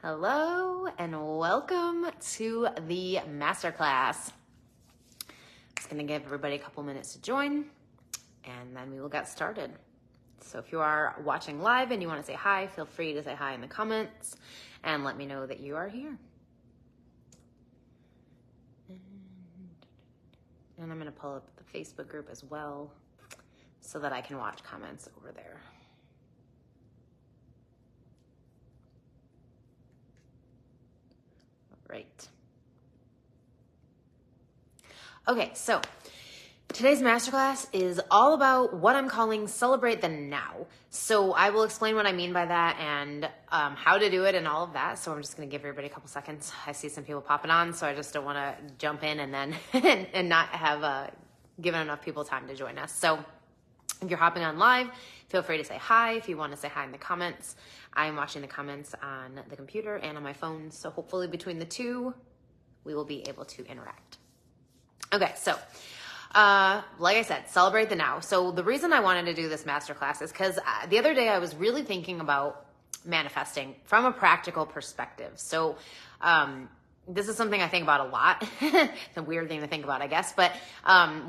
Hello and welcome to the masterclass. Just going to give everybody a couple minutes to join and then we will get started. So if you are watching live and you want to say hi, feel free to say hi in the comments and let me know that you are here. And I'm going to pull up the Facebook group as well so that I can watch comments over there. Right. Okay, so today's masterclass is all about what I'm calling Celebrate the Now. So I will explain what I mean by that and how to do it and all of that. So I'm just going to give everybody a couple seconds. I see some people popping on, so I just don't want to jump in and then and not have given enough people time to join us. So if you're hopping on live, feel free to say hi. If you want to say hi in the comments, I'm watching the comments on the computer and on my phone. So hopefully between the two, we will be able to interact. Okay, so like I said, celebrate the now. So the reason I wanted to do this masterclass is because the other day I was really thinking about manifesting from a practical perspective. So this is something I think about a lot. It's a weird thing to think about, I guess. But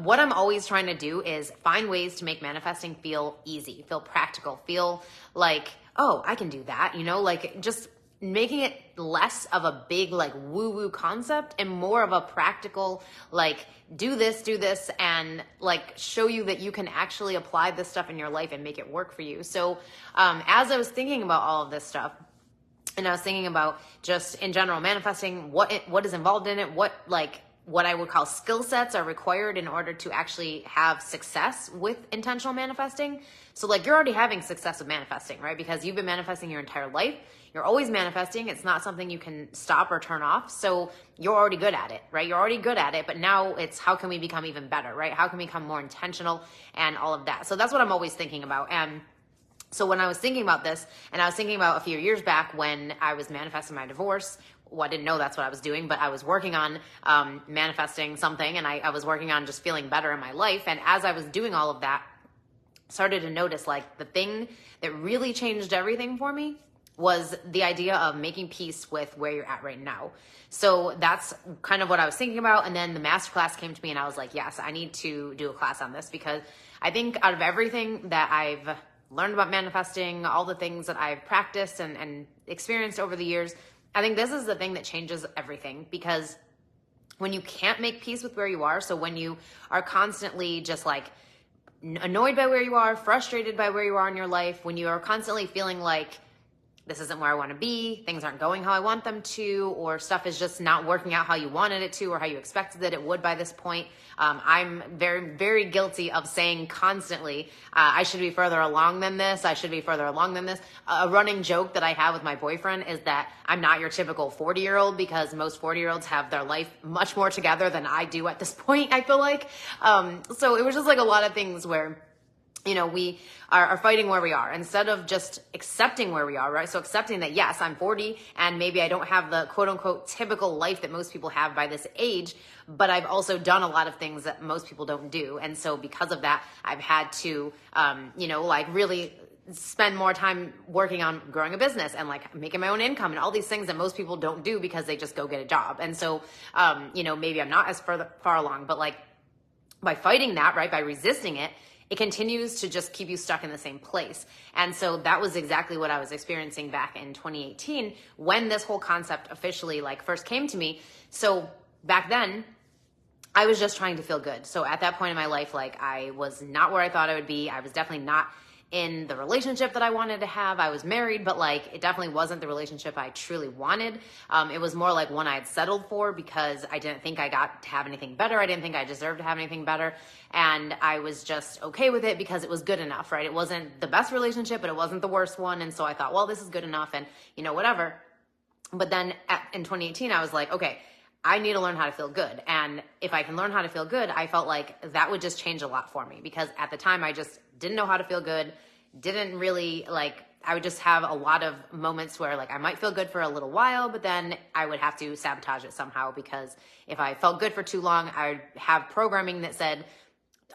what I'm always trying to do is find ways to make manifesting feel easy, feel practical, feel like, oh, I can do that, you know, like just making it less of a big like woo-woo concept and more of a practical, like do this and like show you that you can actually apply this stuff in your life and make it work for you. So as I was thinking about all of this stuff, and I was thinking about just in general manifesting, what is involved in it, what I would call skill sets are required in order to actually have success with intentional manifesting. So like you're already having success with manifesting, right? Because you've been manifesting your entire life. You're always manifesting. It's not something you can stop or turn off. So you're already good at it, right? You're already good at it, but now it's how can we become even better, right? How can we become more intentional and all of that? So that's what I'm always thinking about. And so when I was thinking about this, and I was thinking about a few years back when I was manifesting my divorce, well, I didn't know that's what I was doing, but I was working on manifesting something, and I was working on just feeling better in my life. And as I was doing all of that, started to notice like the thing that really changed everything for me was the idea of making peace with where you're at right now. So that's kind of what I was thinking about. And then the masterclass came to me and I was like, yes, I need to do a class on this because I think out of everything that I've learned about manifesting, all the things that I've practiced and experienced over the years, I think this is the thing that changes everything. Because when you can't make peace with where you are, so when you are constantly just like annoyed by where you are, frustrated by where you are in your life, when you are constantly feeling like this isn't where I want to be, things aren't going how I want them to, or stuff is just not working out how you wanted it to or how you expected that it would by this point. I'm very, very guilty of saying constantly, I should be further along than this. I should be further along than this. A running joke that I have with my boyfriend is that I'm not your typical 40-year-old because most 40-year-olds have their life much more together than I do at this point, I feel like. So it was just like a lot of things where you know, we are fighting where we are instead of just accepting where we are, right? So accepting that, yes, I'm 40 and maybe I don't have the quote unquote typical life that most people have by this age, but I've also done a lot of things that most people don't do. And so because of that, I've had to, you know, like really spend more time working on growing a business and like making my own income and all these things that most people don't do because they just go get a job. And so, you know, maybe I'm not as far along, but like by fighting that, right, by resisting it, it continues to just keep you stuck in the same place. And so that was exactly what I was experiencing back in 2018 when this whole concept officially like first came to me. So back then I was just trying to feel good. So at that point in my life, like I was not where I thought I would be. I was definitely not in the relationship that I wanted to have. I was married, but like it definitely wasn't the relationship I truly wanted. It was more like one I had settled for because I didn't think I got to have anything better. I didn't think I deserved to have anything better. And I was just okay with it because it was good enough, right? It wasn't the best relationship, but it wasn't the worst one. And so I thought, well, this is good enough and you know, whatever. But then in 2018, I was like, okay, I need to learn how to feel good. And if I can learn how to feel good, I felt like that would just change a lot for me because at the time I just didn't know how to feel good, didn't really like, I would just have a lot of moments where like I might feel good for a little while, but then I would have to sabotage it somehow because if I felt good for too long, I would have programming that said,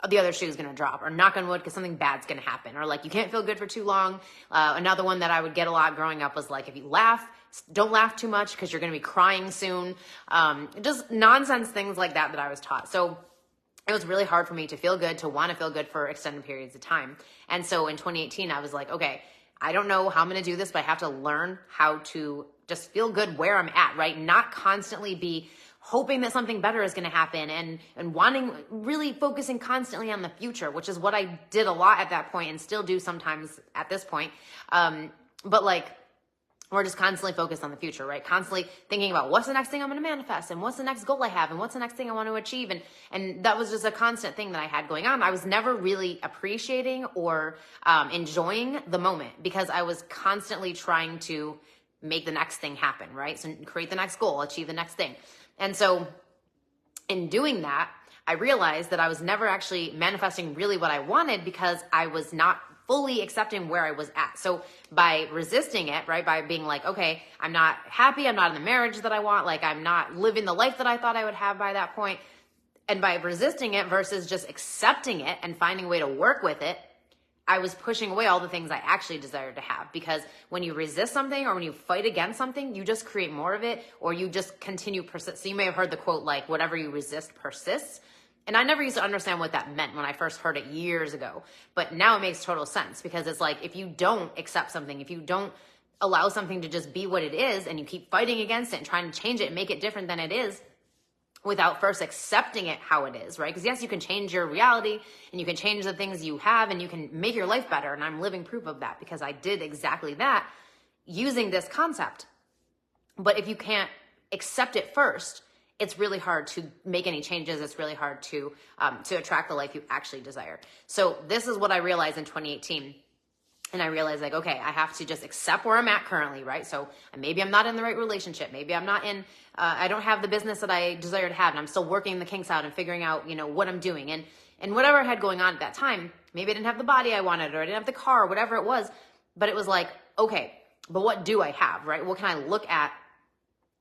the other shoe is going to drop, or knock on wood because something bad's going to happen, or like you can't feel good for too long. Another one that I would get a lot growing up was like, if you laugh, don't laugh too much because you're going to be crying soon. Just nonsense things like that I was taught. So it was really hard for me to feel good, to want to feel good for extended periods of time. And so in 2018, I was like, okay, I don't know how I'm going to do this, but I have to learn how to just feel good where I'm at, right? Not constantly be hoping that something better is going to happen and wanting, really focusing constantly on the future, which is what I did a lot at that point and still do sometimes at this point. But like, we're just constantly focused on the future, right? Constantly thinking about what's the next thing I'm going to manifest, and what's the next goal I have, and what's the next thing I want to achieve. And that was just a constant thing that I had going on. I was never really appreciating or enjoying the moment because I was constantly trying to make the next thing happen, right? So create the next goal, achieve the next thing. And so in doing that, I realized that I was never actually manifesting really what I wanted because I was not fully accepting where I was at. So by resisting it, right, by being like, okay, I'm not happy, I'm not in the marriage that I want, like I'm not living the life that I thought I would have by that point, and by resisting it versus just accepting it and finding a way to work with it, I was pushing away all the things I actually desired to have. Because when you resist something or when you fight against something, you just create more of it, or you just continue persist. So you may have heard the quote, like, whatever you resist persists. And I never used to understand what that meant when I first heard it years ago. But now it makes total sense, because it's like, if you don't accept something, if you don't allow something to just be what it is, and you keep fighting against it and trying to change it and make it different than it is, without first accepting it how it is, right? Because yes, you can change your reality and you can change the things you have and you can make your life better. And I'm living proof of that because I did exactly that using this concept. But if you can't accept it first, it's really hard to make any changes. It's really hard to attract the life you actually desire. So this is what I realized in 2018. And I realized, like, okay, I have to just accept where I'm at currently, right? So maybe I'm not in the right relationship. Maybe I'm not in, I don't have the business that I desire to have. And I'm still working the kinks out and figuring out, what I'm doing. And whatever I had going on at that time, maybe I didn't have the body I wanted, or I didn't have the car, or whatever it was. But it was like, okay, but what do I have, right? What can I look at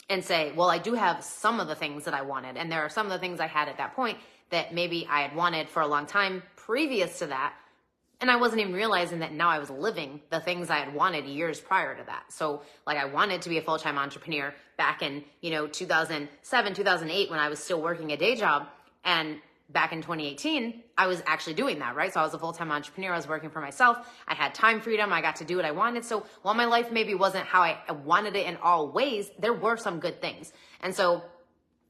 and say, well, I do have some of the things that I wanted. And there are some of the things I had at that point that maybe I had wanted for a long time previous to that. And I wasn't even realizing that now I was living the things I had wanted years prior to that. So like, I wanted to be a full-time entrepreneur back in, 2007, 2008, when I was still working a day job. And back in 2018, I was actually doing that, right? So I was a full-time entrepreneur. I was working for myself. I had time freedom. I got to do what I wanted. So while my life maybe wasn't how I wanted it in all ways, there were some good things. And so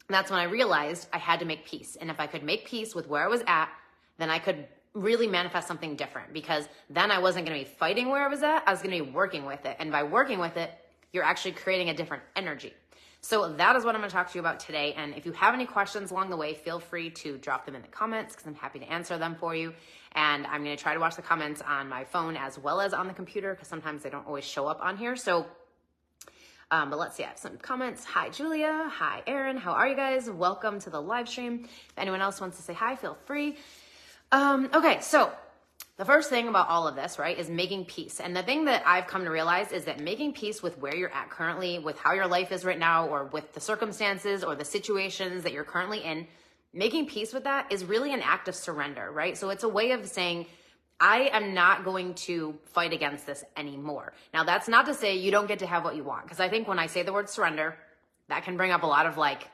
that's when I realized I had to make peace. And if I could make peace with where I was at, then I could really manifest something different, because then I wasn't going to be fighting where I was at. I was going to be working with it. And by working with it, you're actually creating a different energy. So that is what I'm going to talk to you about today. And if you have any questions along the way, feel free to drop them in the comments, because I'm happy to answer them for you. And I'm going to try to watch the comments on my phone as well as on the computer, because sometimes they don't always show up on here. So, but let's see, I have some comments. Hi, Julia. Hi, Aaron. How are you guys? Welcome to the live stream. If anyone else wants to say hi, feel free. Okay, so the first thing about all of this, right, is making peace. And the thing that I've come to realize is that making peace with where you're at currently, with how your life is right now, or with the circumstances or the situations that you're currently in, making peace with that is really an act of surrender, right? So it's a way of saying, I am not going to fight against this anymore. Now, that's not to say you don't get to have what you want, because I think when I say the word surrender, that can bring up a lot of like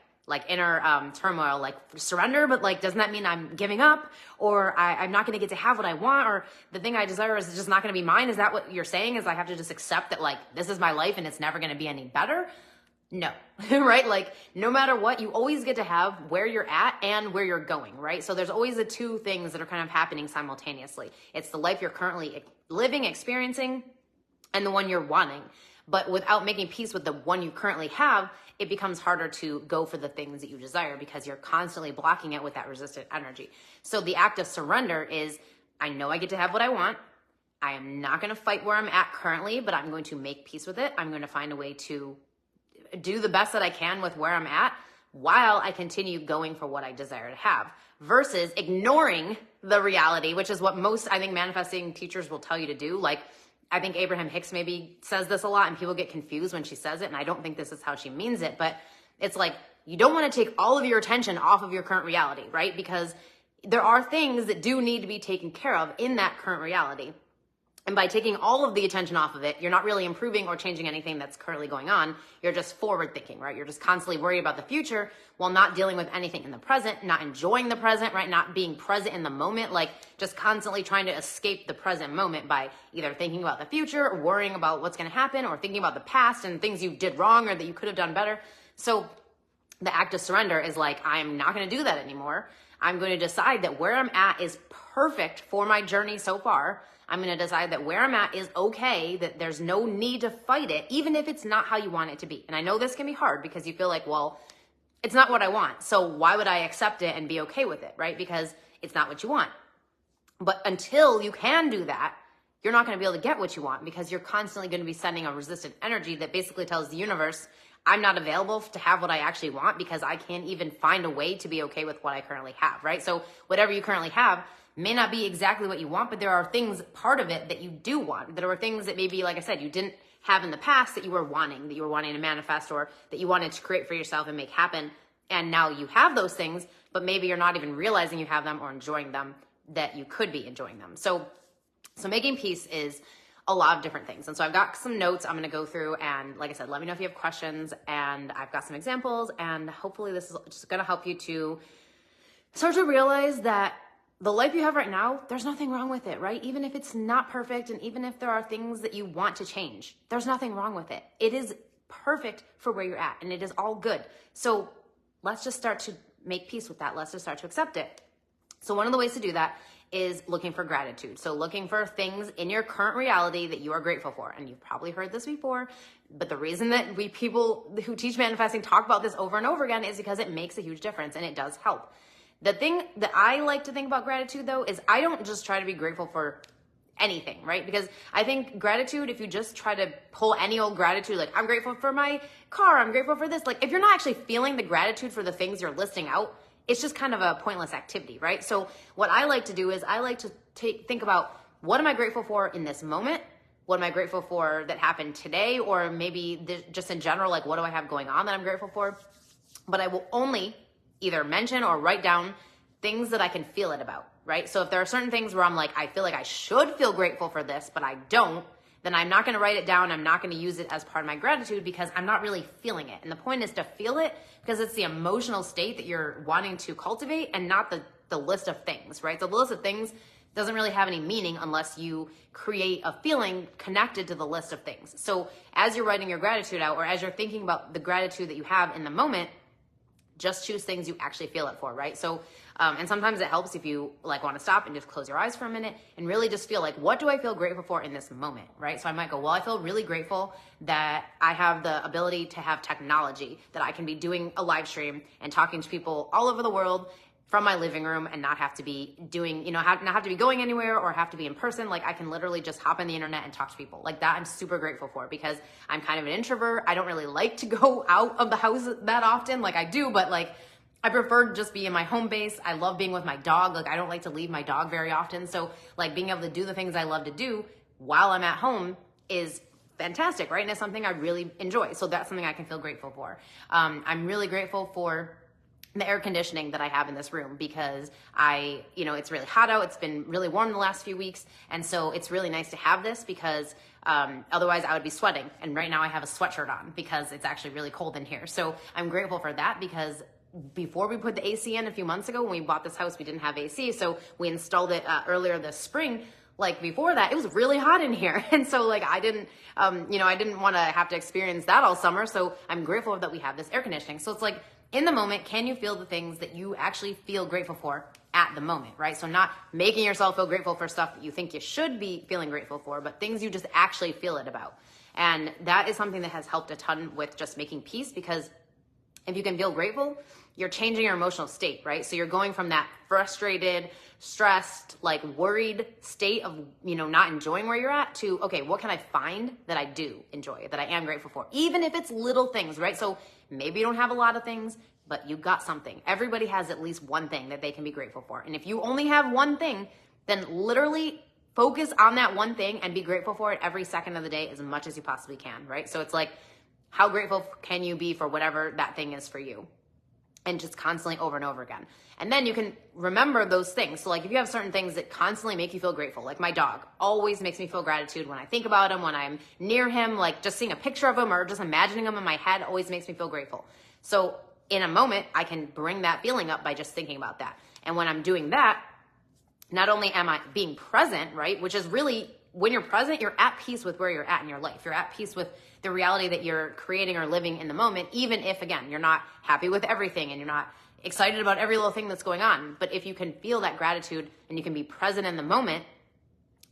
inner turmoil, like surrender, but like, doesn't that mean I'm giving up, or I'm not going to get to have what I want, or the thing I desire is just not going to be mine? Is that what you're saying? Is I have to just accept that, like, this is my life and it's never going to be any better? No, right? Like, no matter what, you always get to have where you're at and where you're going, right? So there's always the two things that are kind of happening simultaneously. It's the life you're currently living, experiencing, and the one you're wanting. But without making peace with the one you currently have, it becomes harder to go for the things that you desire, because you're constantly blocking it with that resistant energy. So the act of surrender is, I know I get to have what I want. I am not going to fight where I'm at currently, but I'm going to make peace with it. I'm going to find a way to do the best that I can with where I'm at while I continue going for what I desire to have, versus ignoring the reality, which is what most, I think, manifesting teachers will tell you to do. Like, I think Abraham Hicks maybe says this a lot, and people get confused when she says it, and I don't think this is how she means it, but it's like, you don't want to take all of your attention off of your current reality, right? Because there are things that do need to be taken care of in that current reality. And by taking all of the attention off of it, you're not really improving or changing anything that's currently going on. You're just forward thinking, right? You're just constantly worried about the future while not dealing with anything in the present, not enjoying the present, right? Not being present in the moment, like just constantly trying to escape the present moment by either thinking about the future or worrying about what's going to happen or thinking about the past and things you did wrong or that you could have done better. So the act of surrender is like, I'm not going to do that anymore. I'm going to decide that where I'm at is perfect for my journey so far. I'm going to decide that where I'm at is okay, that there's no need to fight it, even if it's not how you want it to be. And I know this can be hard because you feel like, well, it's not what I want. So why would I accept it and be okay with it, right? Because it's not what you want. But until you can do that, you're not going to be able to get what you want because you're constantly going to be sending a resistant energy that basically tells the universe, I'm not available to have what I actually want because I can't even find a way to be okay with what I currently have, right? So whatever you currently have may not be exactly what you want, but there are things, part of it, that you do want. There are things that maybe, like I said, you didn't have in the past that you were wanting to manifest or that you wanted to create for yourself and make happen. And now you have those things, but maybe you're not even realizing you have them or enjoying them, that you could be enjoying them. So making peace is a lot of different things. And so I've got some notes I'm going to go through, and like I said, let me know if you have questions, and I've got some examples, and hopefully this is just going to help you to start to realize that the life you have right now, there's nothing wrong with it, right? Even if it's not perfect, and even if there are things that you want to change, there's nothing wrong with it. It is perfect for where you're at, and it is all good. So let's just start to make peace with that. Let's just start to accept it. So one of the ways to do that is looking for gratitude. So looking for things in your current reality that you are grateful for. And you've probably heard this before, but the reason that people who teach manifesting talk about this over and over again is because it makes a huge difference and it does help. The thing that I like to think about gratitude, though, is I don't just try to be grateful for anything, right? Because I think gratitude, if you just try to pull any old gratitude, like I'm grateful for my car, I'm grateful for this, like if you're not actually feeling the gratitude for the things you're listing out, it's just kind of a pointless activity, right? So what I like to do is I like to think about, what am I grateful for in this moment? What am I grateful for that happened today? Or maybe just in general, like what do I have going on that I'm grateful for? But I will only either mention or write down things that I can feel it about, right? So if there are certain things where I'm like, I feel like I should feel grateful for this, but I don't, then I'm not going to write it down. I'm not going to use it as part of my gratitude because I'm not really feeling it. And the point is to feel it because it's the emotional state that you're wanting to cultivate and not the list of things, right? So the list of things doesn't really have any meaning unless you create a feeling connected to the list of things. So as you're writing your gratitude out, or as you're thinking about the gratitude that you have in the moment, just choose things you actually feel it for, right? So, and sometimes it helps if you like want to stop and just close your eyes for a minute and really just feel like, what do I feel grateful for in this moment, right? So I might go, well, I feel really grateful that I have the ability to have technology, that I can be doing a live stream and talking to people all over the world from my living room and not have to be doing, not have to be going anywhere or have to be in person. Like I can literally just hop on the internet and talk to people. Like that I'm super grateful for because I'm kind of an introvert. I don't really like to go out of the house that often. Like I do, but like I prefer to just be in my home base. I love being with my dog. Like I don't like to leave my dog very often. So like being able to do the things I love to do while I'm at home is fantastic, right? And it's something I really enjoy. So that's something I can feel grateful for. I'm really grateful for the air conditioning that I have in this room because it's really hot out. It's been really warm the last few weeks. And so it's really nice to have this because otherwise I would be sweating. And right now I have a sweatshirt on because it's actually really cold in here. So I'm grateful for that because before we put the AC in a few months ago, when we bought this house, we didn't have AC. So we installed it earlier this spring. Like before that, it was really hot in here. And so like I didn't want to have to experience that all summer. So I'm grateful that we have this air conditioning. So it's like, in the moment, can you feel the things that you actually feel grateful for at the moment, right? So not making yourself feel grateful for stuff that you think you should be feeling grateful for, but things you just actually feel it about. And that is something that has helped a ton with just making peace, because if you can feel grateful, you're changing your emotional state, right? So you're going from that frustrated, stressed, like worried state of, not enjoying where you're at to, okay, what can I find that I do enjoy, that I am grateful for? Even if it's little things, right? So maybe you don't have a lot of things, but you got something. Everybody has at least one thing that they can be grateful for. And if you only have one thing, then literally focus on that one thing and be grateful for it every second of the day as much as you possibly can, right? So it's like, how grateful can you be for whatever that thing is for you? and just constantly over and over again. And then you can remember those things. So like if you have certain things that constantly make you feel grateful, like my dog always makes me feel gratitude when I think about him, when I'm near him, like just seeing a picture of him or just imagining him in my head always makes me feel grateful. So in a moment, I can bring that feeling up by just thinking about that. And when I'm doing that, not only am I being present, right, which is really, when you're present, you're at peace with where you're at in your life. You're at peace with the reality that you're creating or living in the moment, even if, again, you're not happy with everything and you're not excited about every little thing that's going on. But if you can feel that gratitude and you can be present in the moment,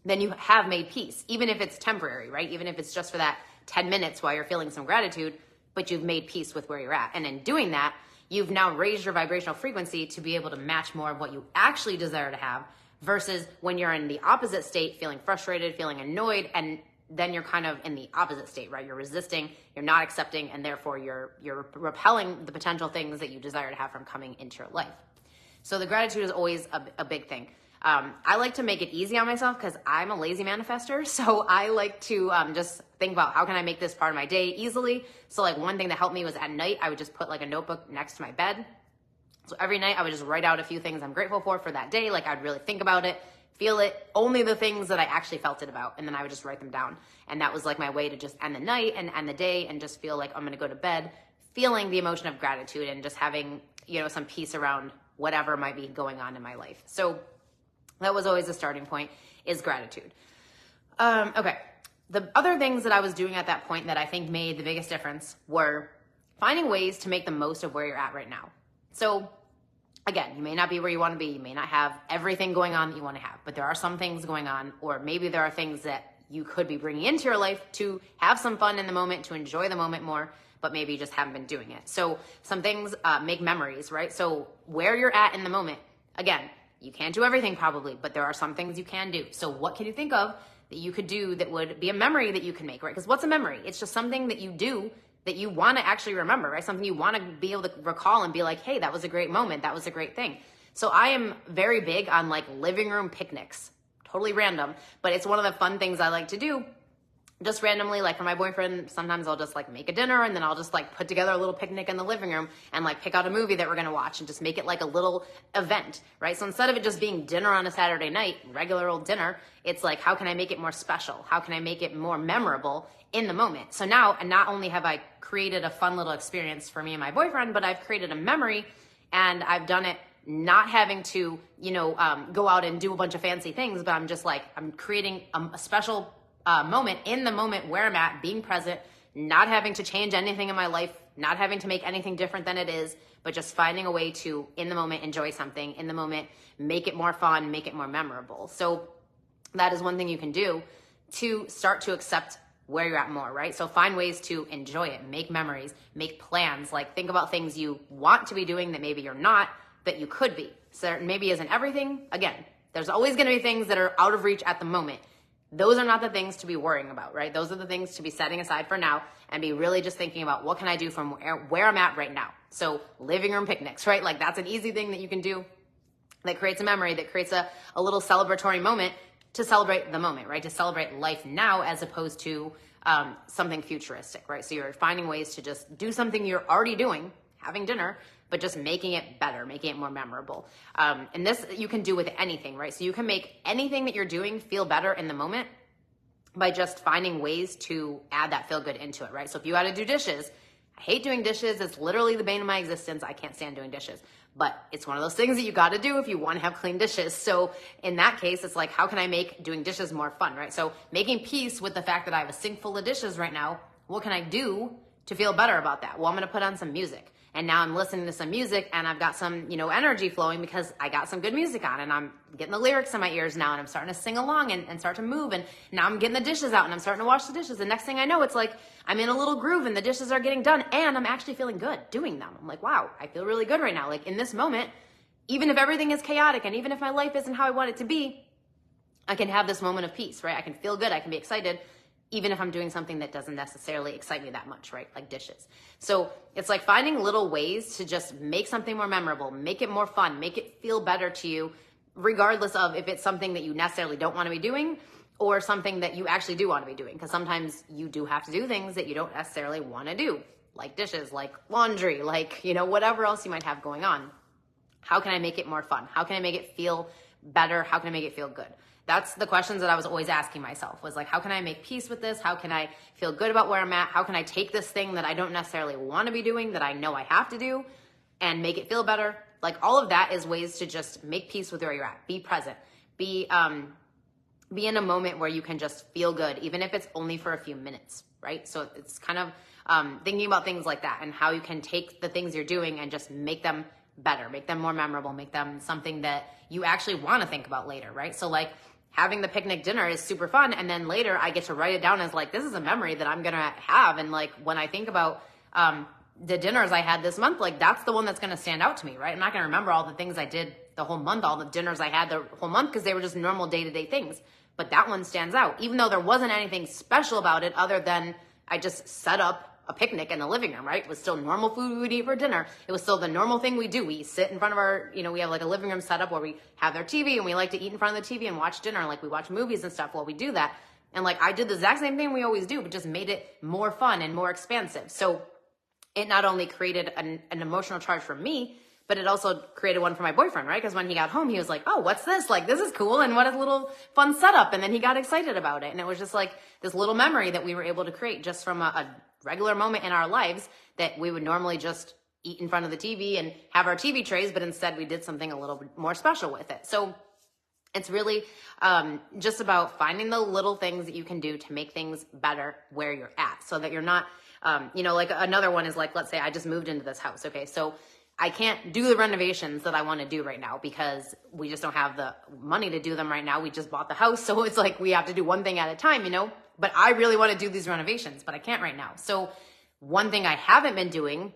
then you have made peace, even if it's temporary, right? Even if it's just for that 10 minutes while you're feeling some gratitude, but you've made peace with where you're at. And in doing that, you've now raised your vibrational frequency to be able to match more of what you actually desire to have, versus when you're in the opposite state, feeling frustrated, feeling annoyed, and then you're kind of in the opposite state, right? You're resisting, you're not accepting, and therefore you're repelling the potential things that you desire to have from coming into your life. So the gratitude is always a big thing. I like to make it easy on myself because I'm a lazy manifester. So I like to just think about how can I make this part of my day easily. So like one thing that helped me was at night, I would just put like a notebook next to my bed. So every night I would just write out a few things I'm grateful for that day. Like I'd really think about it, feel it, only the things that I actually felt it about. And then I would just write them down. And that was like my way to just end the night and end the day and just feel like I'm going to go to bed feeling the emotion of gratitude and just having, some peace around whatever might be going on in my life. So that was always a starting point, is gratitude. Okay. The other things that I was doing at that point that I think made the biggest difference were finding ways to make the most of where you're at right now. So again, you may not be where you want to be. You may not have everything going on that you want to have, but there are some things going on, or maybe there are things that you could be bringing into your life to have some fun in the moment, to enjoy the moment more, but maybe you just haven't been doing it. So some things make memories, right? So where you're at in the moment, again, you can't do everything probably, but there are some things you can do. So what can you think of that you could do that would be a memory that you can make, right? Because what's a memory? It's just something that you do that you want to actually remember, right? Something you want to be able to recall and be like, hey, that was a great moment. That was a great thing. So I am very big on like living room picnics, totally random, but it's one of the fun things I like to do. Just randomly, like for my boyfriend, sometimes I'll just like make a dinner and then I'll just like put together a little picnic in the living room and like pick out a movie that we're going to watch and just make it like a little event, right? So instead of it just being dinner on a Saturday night, regular old dinner, it's like, how can I make it more special? How can I make it more memorable in the moment? So now, and not only have I created a fun little experience for me and my boyfriend, but I've created a memory, and I've done it not having to, go out and do a bunch of fancy things, but I'm just like, I'm creating a special moment in the moment where I'm at, being present, not having to change anything in my life, not having to make anything different than it is, but just finding a way to, in the moment, enjoy something, in the moment, make it more fun, make it more memorable. So that is one thing you can do to start to accept where you're at more, right? So find ways to enjoy it, make memories, make plans, like think about things you want to be doing that maybe you're not, that you could be. So maybe isn't everything. Again, there's always going to be things that are out of reach at the moment. Those are not the things to be worrying about, right? Those are the things to be setting aside for now and be really just thinking about what can I do from where I'm at right now. So living room picnics, right? Like that's an easy thing that you can do that creates a memory, that creates a little celebratory moment to celebrate the moment, right? To celebrate life now as opposed to something futuristic, right? So you're finding ways to just do something you're already doing, having dinner, but just making it better, making it more memorable. And this you can do with anything, right? So you can make anything that you're doing feel better in the moment by just finding ways to add that feel good into it, right? So if you got to do dishes, I hate doing dishes. It's literally the bane of my existence. I can't stand doing dishes, but it's one of those things that you got to do if you want to have clean dishes. So in that case, it's like, how can I make doing dishes more fun, right? So making peace with the fact that I have a sink full of dishes right now, what can I do to feel better about that? Well, I'm going to put on some music. And now I'm listening to some music and I've got some, energy flowing because I got some good music on and I'm getting the lyrics in my ears now and I'm starting to sing along and start to move. And now I'm getting the dishes out and I'm starting to wash the dishes. The next thing I know, it's like I'm in a little groove and the dishes are getting done and I'm actually feeling good doing them. I'm like, wow, I feel really good right now. Like in this moment, even if everything is chaotic and even if my life isn't how I want it to be, I can have this moment of peace, right? I can feel good. I can be excited, even if I'm doing something that doesn't necessarily excite me that much, right? Like dishes. So it's like finding little ways to just make something more memorable, make it more fun, make it feel better to you, regardless of if it's something that you necessarily don't want to be doing or something that you actually do want to be doing. Because sometimes you do have to do things that you don't necessarily want to do. like dishes, like laundry, like, whatever else you might have going on. How can I make it more fun? How can I make it feel better? How can I make it feel good? That's the questions that I was always asking myself, was like, how can I make peace with this? How can I feel good about where I'm at? How can I take this thing that I don't necessarily want to be doing, that I know I have to do, and make it feel better? Like, all of that is ways to just make peace with where you're at. Be present. Be in a moment where you can just feel good, even if it's only for a few minutes, right? So it's kind of thinking about things like that, and how you can take the things you're doing and just make them better, make them more memorable, make them something that you actually want to think about later, right? So like, having the picnic dinner is super fun, and then later I get to write it down as like, this is a memory that I'm gonna have, and like, when I think about the dinners I had this month, like, that's the one that's gonna stand out to me, right? I'm not gonna remember all the things I did the whole month, all the dinners I had the whole month, because they were just normal day-to-day things. But that one stands out, even though there wasn't anything special about it other than I just set up a picnic in the living room, right? It was still normal food we would eat for dinner. It was still the normal thing we do. We sit in front of our, we have like a living room set up where we have our TV, and we like to eat in front of the TV and watch dinner. Like, we watch movies and stuff while we do that. And like, I did the exact same thing we always do, but just made it more fun and more expansive. So it not only created an emotional charge for me, but it also created one for my boyfriend, right? Because when he got home, he was like, oh, what's this? Like, this is cool. And what a little fun setup. And then he got excited about it. And it was just like this little memory that we were able to create just from a regular moment in our lives that we would normally just eat in front of the TV and have our TV trays, but instead we did something a little bit more special with it. So it's really just about finding the little things that you can do to make things better where you're at, so that you're not, like, another one is like, let's say I just moved into this house. Okay, so I can't do the renovations that I want to do right now because we just don't have the money to do them right now. We just bought the house. So it's like, we have to do one thing at a time, but I really want to do these renovations, but I can't right now. So one thing I haven't been doing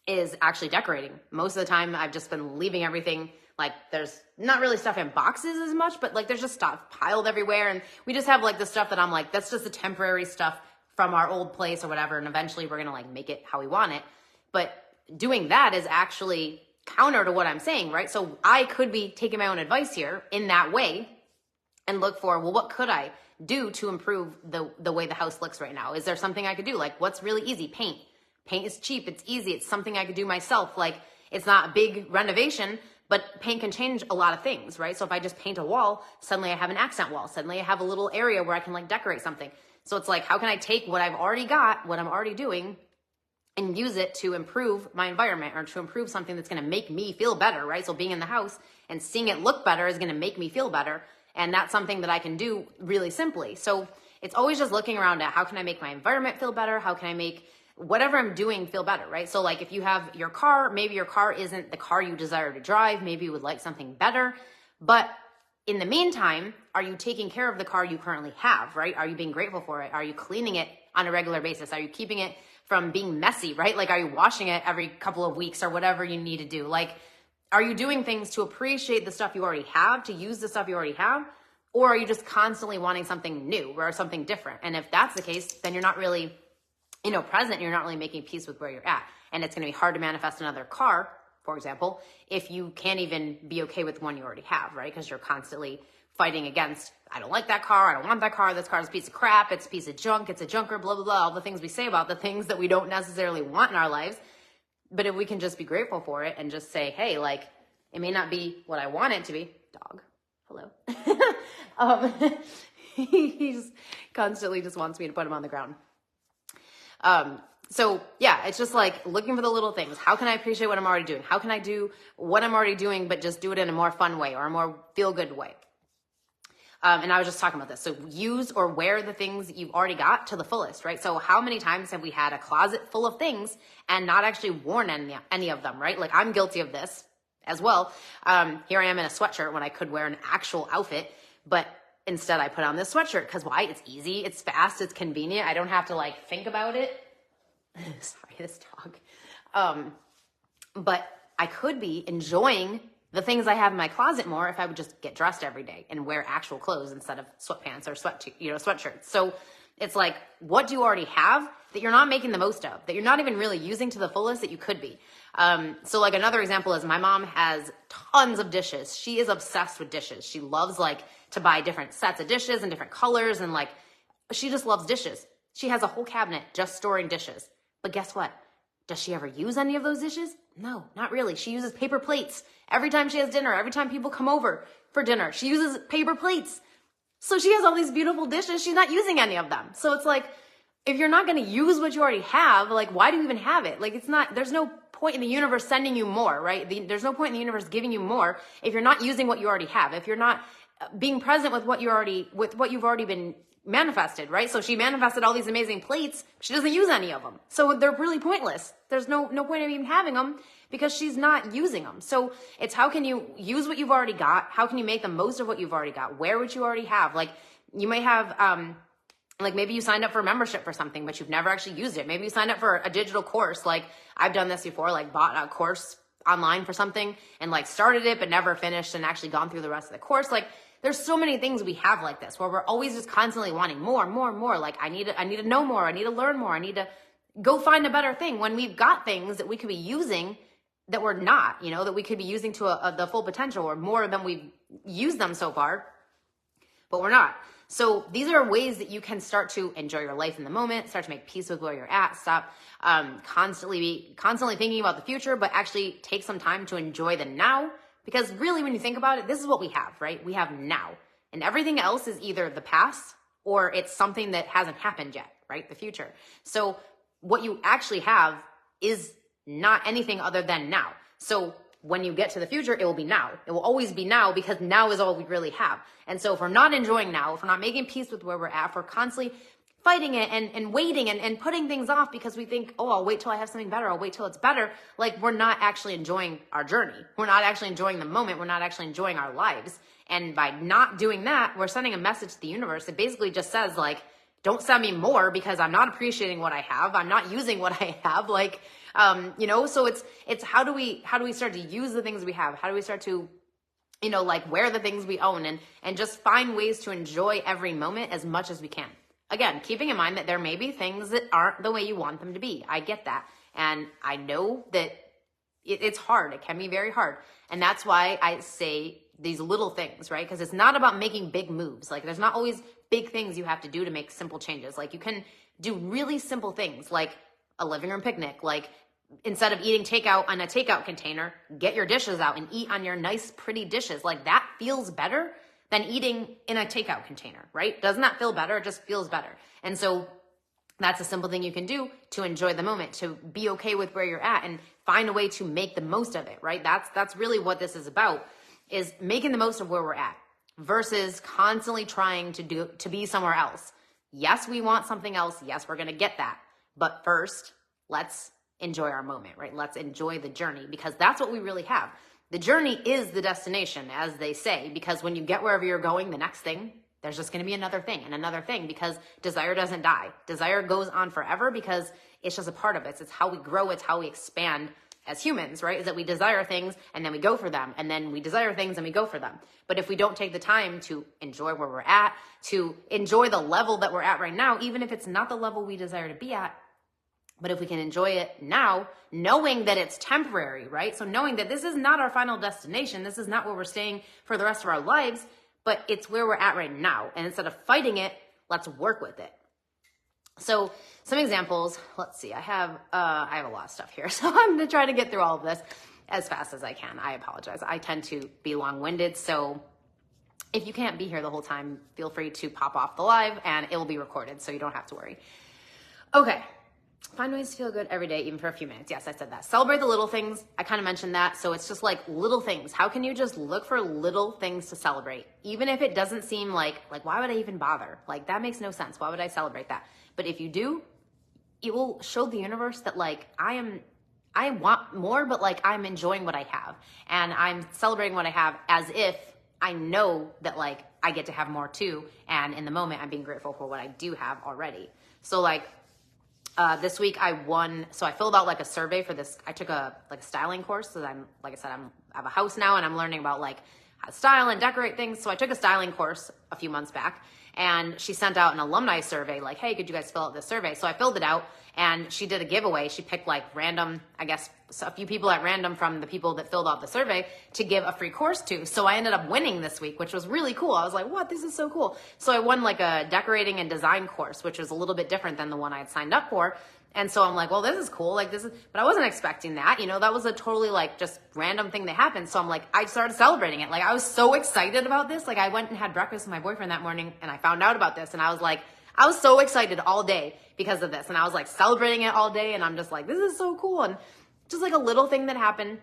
is actually decorating. Most of the time I've just been leaving everything, like, there's not really stuff in boxes as much, but like, there's just stuff piled everywhere. And we just have like the stuff that I'm like, that's just the temporary stuff from our old place or whatever. And eventually we're going to like make it how we want it. But doing that is actually counter to what I'm saying, right? So I could be taking my own advice here in that way and look for, well, what could I do to improve the way the house looks right now? Is there something I could do? Like, what's really easy? Paint. Paint is cheap. It's easy. It's something I could do myself. Like, it's not a big renovation, but paint can change a lot of things, right? So if I just paint a wall, suddenly I have an accent wall. Suddenly I have a little area where I can like decorate something. So it's like, how can I take what I've already got, what I'm already doing, and use it to improve my environment, or to improve something that's going to make me feel better, right? So being in the house and seeing it look better is going to make me feel better. And that's something that I can do really simply. So it's always just looking around at, how can I make my environment feel better? How can I make whatever I'm doing feel better, right? So like, if you have your car, maybe your car isn't the car you desire to drive. Maybe you would like something better. But in the meantime, are you taking care of the car you currently have, right? Are you being grateful for it? Are you cleaning it on a regular basis? Are you keeping it from being messy, right? Like, are you washing it every couple of weeks or whatever you need to do? Like, are you doing things to appreciate the stuff you already have, to use the stuff you already have? Or are you just constantly wanting something new or something different? And if that's the case, then you're not really, present. You're not really making peace with where you're at. And it's going to be hard to manifest another car, for example, if you can't even be okay with one you already have, right? Because you're constantly fighting against, I don't like that car, I don't want that car, this car is a piece of crap, it's a piece of junk, it's a junker, blah, blah, blah, all the things we say about the things that we don't necessarily want in our lives. But if we can just be grateful for it and just say, hey, like, it may not be what I want it to be. Dog, hello. He just constantly just wants me to put him on the ground. So yeah, it's just like looking for the little things. How can I appreciate what I'm already doing? How can I do what I'm already doing, but just do it in a more fun way or a more feel-good way? And I was just talking about this. So use or wear the things that you've already got to the fullest, right? So how many times have we had a closet full of things and not actually worn any of them, right? Like, I'm guilty of this as well. Here I am in a sweatshirt when I could wear an actual outfit, but instead I put on this sweatshirt because why? It's easy, it's fast, it's convenient. I don't have to like think about it. Sorry, this dog. But I could be enjoying the things I have in my closet more if I would just get dressed every day and wear actual clothes instead of sweatpants or sweatshirts. So it's like, what do you already have that you're not making the most of, that you're not even really using to the fullest that you could be? So like another example is my mom has tons of dishes. She is obsessed with dishes. She loves like to buy different sets of dishes and different colors, and like, she just loves dishes. She has a whole cabinet just storing dishes. But guess what? Does she ever use any of those dishes? No, not really. She uses paper plates. Every time she has dinner, every time people come over for dinner, she uses paper plates. So she has all these beautiful dishes. She's not using any of them. So it's like, if you're not going to use what you already have, like, why do you even have it? Like, there's no point in the universe sending you more, right? There's no point in the universe giving you more if you're not using what you already have. If you're not being present with what you've already been manifested, right? So she manifested all these amazing plates. She doesn't use any of them. So they're really pointless. There's no point of even having them because she's not using them. So it's, how can you use what you've already got? How can you make the most of what you've already got? Wear what you already have. Like, you may have, like, maybe you signed up for a membership for something, but you've never actually used it. Maybe you signed up for a digital course. Like, I've done this before, like bought a course online for something and like started it, but never finished and actually gone through the rest of the course. Like, there's so many things we have like this where we're always just constantly wanting more. Like, I need to know more. I need to learn more. I need to go find a better thing, when we've got things that we could be using that we're not, that we could be using to the full potential or more than we've used them so far, but we're not. So these are ways that you can start to enjoy your life in the moment, start to make peace with where you're at, stop constantly thinking about the future, but actually take some time to enjoy the now. Because really, when you think about it, this is what we have, right? We have now. And everything else is either the past or it's something that hasn't happened yet, right? The future. So what you actually have is not anything other than now. So when you get to the future, it will be now. It will always be now, because now is all we really have. And so if we're not enjoying now, if we're not making peace with where we're at, if we're constantly fighting it and waiting and putting things off because we think, oh, I'll wait till I have something better. I'll wait till it's better. Like, we're not actually enjoying our journey. We're not actually enjoying the moment. We're not actually enjoying our lives. And by not doing that, we're sending a message to the universe that basically just says, like, don't send me more because I'm not appreciating what I have. I'm not using what I have. Like, so it's how do we start to use the things we have? How do we start to, like, wear the things we own and just find ways to enjoy every moment as much as we can? Again, keeping in mind that there may be things that aren't the way you want them to be. I get that. And I know that it's hard. It can be very hard. And that's why I say these little things, right? Because it's not about making big moves. Like, there's not always big things you have to do to make simple changes. Like, you can do really simple things like a living room picnic. Like, instead of eating takeout on a takeout container, get your dishes out and eat on your nice, pretty dishes. Like, that feels better than eating in a takeout container, right? Doesn't that feel better? It just feels better. And so that's a simple thing you can do to enjoy the moment, to be okay with where you're at and find a way to make the most of it, right? That's really what this is about, is making the most of where we're at versus constantly trying to be somewhere else. Yes, we want something else. Yes, we're going to get that. But first, let's enjoy our moment, right? Let's enjoy the journey, because that's what we really have. The journey is the destination, as they say, because when you get wherever you're going, the next thing, there's just going to be another thing and another thing, because desire doesn't die. Desire goes on forever because it's just a part of it. It's how we grow. It's how we expand as humans, right? Is that we desire things and then we go for them, and then we desire things and we go for them. But if we don't take the time to enjoy where we're at, to enjoy the level that we're at right now, even if it's not the level we desire to be at, but if we can enjoy it now, knowing that it's temporary, right? So knowing that this is not our final destination, this is not where we're staying for the rest of our lives, but it's where we're at right now. And instead of fighting it, let's work with it. So some examples, let's see, I have a lot of stuff here. So I'm going to try to get through all of this as fast as I can. I apologize. I tend to be long-winded. So if you can't be here the whole time, feel free to pop off the live and it will be recorded, so you don't have to worry. Okay. Find ways to feel good every day, even for a few minutes. Yes, I said that. Celebrate the little things. I kind of mentioned that. So it's just like little things. How can you just look for little things to celebrate? Even if it doesn't seem like why would I even bother? Like, that makes no sense. Why would I celebrate that? But if you do, it will show the universe that, like, I want more, but, like, I'm enjoying what I have. And I'm celebrating what I have as if I know that, like, I get to have more too. And in the moment, I'm being grateful for what I do have already. So, like, this week I filled out like a survey for this. I took a styling course. So I have a house now and I'm learning about like how to style and decorate things. So I took a styling course a few months back, and she sent out an alumni survey like, hey, could you guys fill out this survey? So I filled it out, and she did a giveaway. She picked like random, I guess, a few people at random from the people that filled out the survey to give a free course to. So I ended up winning this week, which was really cool. I was like, what? This is so cool. So I won like a decorating and design course, which was a little bit different than the one I had signed up for. And so I'm like, well, this is cool. Like but I wasn't expecting that, that was a totally like just random thing that happened. So I'm like, I started celebrating it. Like I was so excited about this. Like I went and had breakfast with my boyfriend that morning and I found out about this and I was like, I was so excited all day because of this. And I was like celebrating it all day and I'm just like, this is so cool. And just like a little thing that happened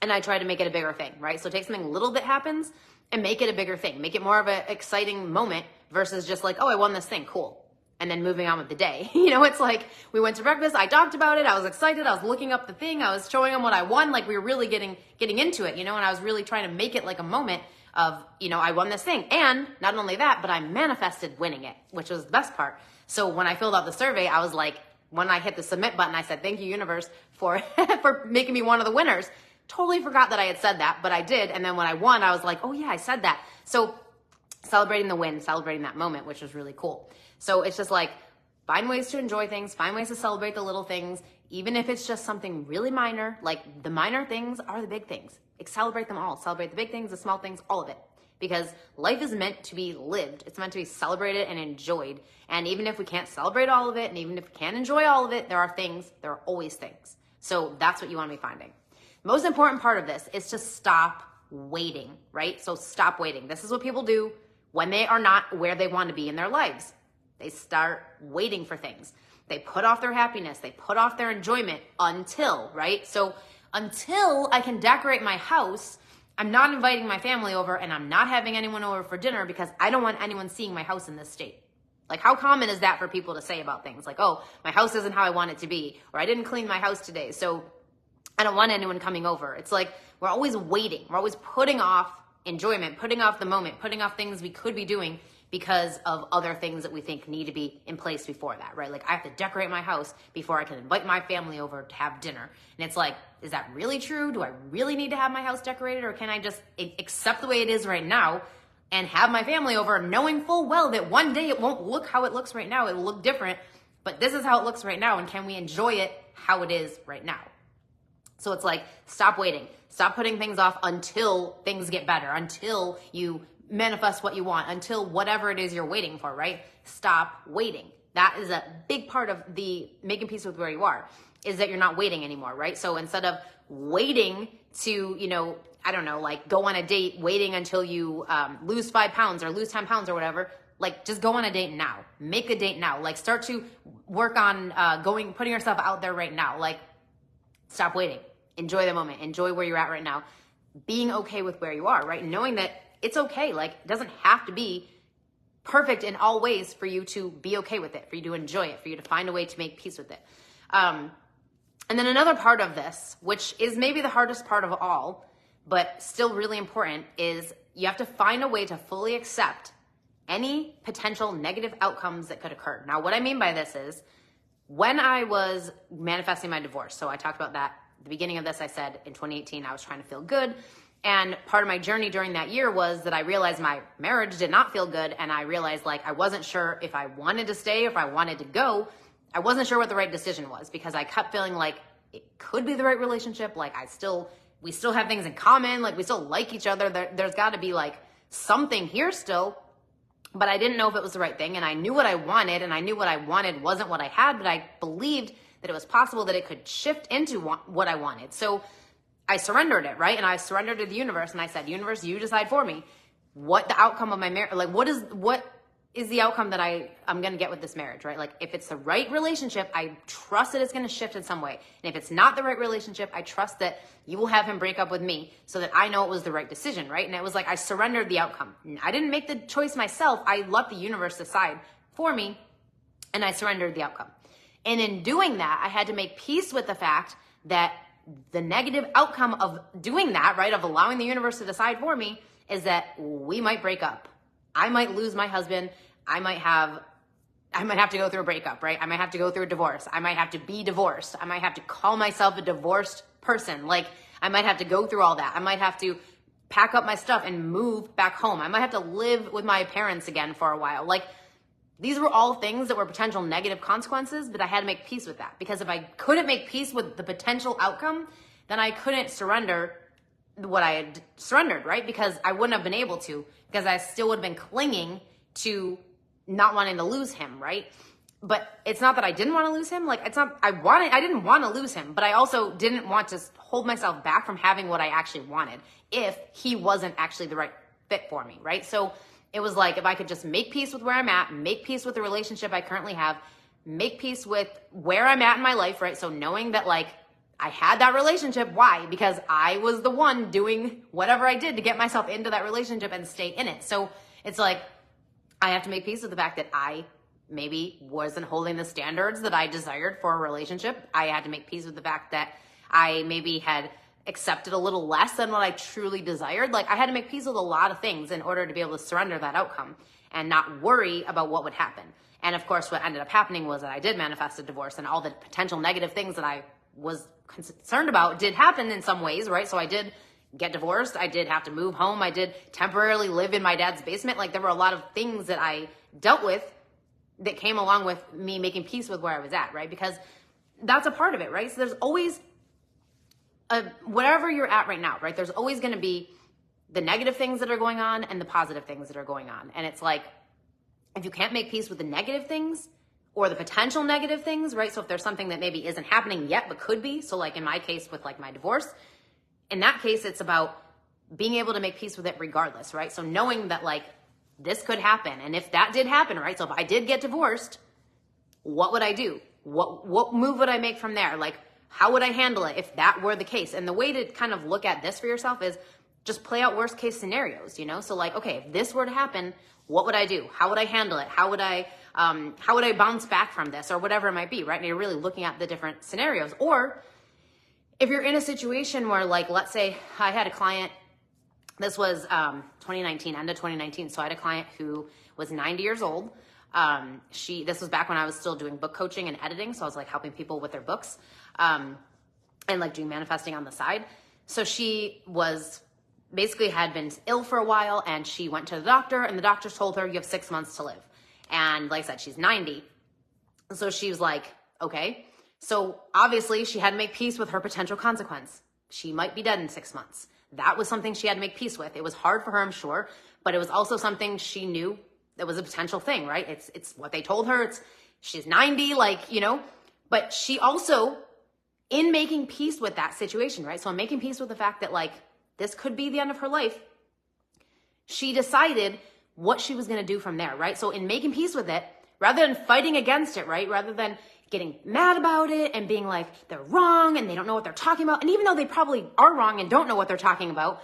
and I try to make it a bigger thing, right? So take something little that happens and make it a bigger thing. Make it more of an exciting moment versus just like, oh, I won this thing, cool. And then moving on with the day. It's like we went to breakfast, I talked about it, I was excited, I was looking up the thing, I was showing them what I won, like we were really getting into it, and I was really trying to make it like a moment of, I won this thing. And not only that, but I manifested winning it, which was the best part. So when I filled out the survey, I was like, when I hit the submit button, I said, thank you, universe, for for making me one of the winners. Totally forgot that I had said that, but I did. And then when I won, I was like, oh yeah, I said that. So celebrating the win, celebrating that moment, which was really cool. So it's just like, find ways to enjoy things, find ways to celebrate the little things, even if it's just something really minor, like the minor things are the big things. Like, celebrate them all. Celebrate the big things, the small things, all of it. Because life is meant to be lived. It's meant to be celebrated and enjoyed. And even if we can't celebrate all of it, and even if we can't enjoy all of it, there are always things. So that's what you want to be finding. Most important part of this is to stop waiting, right? So stop waiting. This is what people do when they are not where they want to be in their lives. They start waiting for things. They put off their happiness. They put off their enjoyment until, right? So until I can decorate my house, I'm not inviting my family over and I'm not having anyone over for dinner because I don't want anyone seeing my house in this state. Like, how common is that for people to say about things? Like, oh, my house isn't how I want it to be, or I didn't clean my house today, so I don't want anyone coming over. It's like we're always waiting. We're always putting off enjoyment, putting off the moment, putting off things we could be doing because of other things that we think need to be in place before that, right? Like, I have to decorate my house before I can invite my family over to have dinner. And it's like, is that really true? Do I really need to have my house decorated, or can I just accept the way it is right now and have my family over, knowing full well that one day it won't look how it looks right now. It will look different, but this is how it looks right now. And can we enjoy it how it is right now? So it's like, stop waiting. Stop putting things off until things get better, until you manifest what you want, until whatever it is you're waiting for, right? Stop waiting. That is a big part of the making peace with where you are, is that you're not waiting anymore, right? So instead of waiting to, I don't know, like go on a date, waiting until you lose 5 pounds or lose 10 pounds or whatever, like just go on a date now. Make a date now. Like start to work on putting yourself out there right now. Like, stop waiting. Enjoy the moment. Enjoy where you're at right now. Being okay with where you are, right? Knowing that it's okay. Like, it doesn't have to be perfect in all ways for you to be okay with it, for you to enjoy it, for you to find a way to make peace with it. And then another part of this, which is maybe the hardest part of all, but still really important, is you have to find a way to fully accept any potential negative outcomes that could occur. Now, what I mean by this is, when I was manifesting my divorce, so I talked about that at the beginning of this, I said in 2018, I was trying to feel good. And part of my journey during that year was that I realized my marriage did not feel good. And I realized, like, I wasn't sure if I wanted to stay, if I wanted to go. I wasn't sure what the right decision was, because I kept feeling like it could be the right relationship. Like, we still have things in common. Like, we still like each other. There's got to be like something here still. But I didn't know if it was the right thing. And I knew what I wanted, and I knew what I wanted wasn't what I had, but I believed that it was possible that it could shift into what I wanted. So I surrendered it, right? And I surrendered to the universe, and I said, universe, you decide for me what the outcome of my marriage, like what is the outcome that I'm going to get with this marriage, right? Like, if it's the right relationship, I trust that it's going to shift in some way. And if it's not the right relationship, I trust that you will have him break up with me so that I know it was the right decision, right? And it was like, I surrendered the outcome. I didn't make the choice myself. I let the universe decide for me, and I surrendered the outcome. And in doing that, I had to make peace with the fact that the negative outcome of doing that, right, of allowing the universe to decide for me, is that we might break up. I might lose my husband. I might have to go through a breakup, right? I might have to go through a divorce. I might have to be divorced. I might have to call myself a divorced person. Like, I might have to go through all that. I might have to pack up my stuff and move back home. I might have to live with my parents again for a while. Like, these were all things that were potential negative consequences, but I had to make peace with that. Because if I couldn't make peace with the potential outcome, then I couldn't surrender what I had surrendered, right? Because I wouldn't have been able to, because I still would have been clinging to not wanting to lose him, right? But it's not that I didn't want to lose him. Like, I didn't want to lose him, but I also didn't want to hold myself back from having what I actually wanted if he wasn't actually the right fit for me, right? So it was like, if I could just make peace with where I'm at, make peace with the relationship I currently have, make peace with where I'm at in my life, right? So knowing that, like, I had that relationship. Why? Because I was the one doing whatever I did to get myself into that relationship and stay in it. So it's like, I have to make peace with the fact that I maybe wasn't holding the standards that I desired for a relationship. I had to make peace with the fact that I maybe had accepted a little less than what I truly desired. Like, I had to make peace with a lot of things in order to be able to surrender that outcome and not worry about what would happen. And of course, what ended up happening was that I did manifest a divorce, and all the potential negative things that I was concerned about did happen in some ways, right? So I did get divorced. I did have to move home. I did temporarily live in my dad's basement. Like, there were a lot of things that I dealt with that came along with me making peace with where I was at, right? Because that's a part of it, right? So there's always whatever you're at right now, right? There's always going to be the negative things that are going on and the positive things that are going on. And it's like, if you can't make peace with the negative things or the potential negative things, right? So if there's something that maybe isn't happening yet, but could be. So like in my case with like my divorce, in that case, it's about being able to make peace with it regardless, right? So knowing that like this could happen. And if that did happen, right? So if I did get divorced, what would I do? What move would I make from there? Like, how would I handle it if that were the case? And the way to kind of look at this for yourself is just play out worst case scenarios, you know? So like, okay, if this were to happen, what would I do? How would I handle it? How would I bounce back from this, or whatever it might be, right? And you're really looking at the different scenarios. Or if you're in a situation where, like, let's say I had a client, this was 2019, end of 2019. So I had a client who was 90 years old. This was back when I was still doing book coaching and editing. So I was like helping people with their books, and like doing manifesting on the side. So she was basically had been ill for a while, and she went to the doctor, and the doctor told her, you have 6 months to live. And like I said, she's 90. So she was like, okay. So obviously she had to make peace with her potential consequence. She might be dead in 6 months. That was something she had to make peace with. It was hard for her, I'm sure, but it was also something she knew that was a potential thing, right? It's what they told her. She's 90, like, you know, but she also, in making peace with that situation, right? So in making peace with the fact that like, this could be the end of her life, she decided what she was going to do from there, right? So in making peace with it, rather than fighting against it, right? Rather than getting mad about it and being like, they're wrong and they don't know what they're talking about. And even though they probably are wrong and don't know what they're talking about,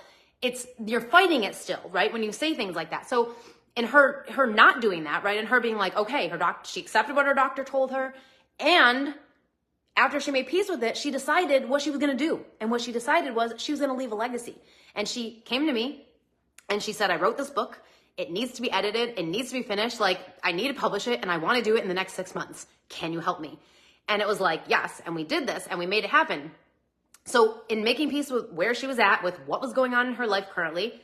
you're fighting it still, right? When you say things like that. So in her not doing that, right? And her being like, okay, she accepted what her doctor told her. And after she made peace with it, she decided what she was going to do. And what she decided was she was going to leave a legacy. And she came to me and she said, I wrote this book. It needs to be edited. It needs to be finished. Like, I need to publish it and I want to do it in the next 6 months. Can you help me? And it was like, yes. And we did this and we made it happen. So in making peace with where she was at, with what was going on in her life currently,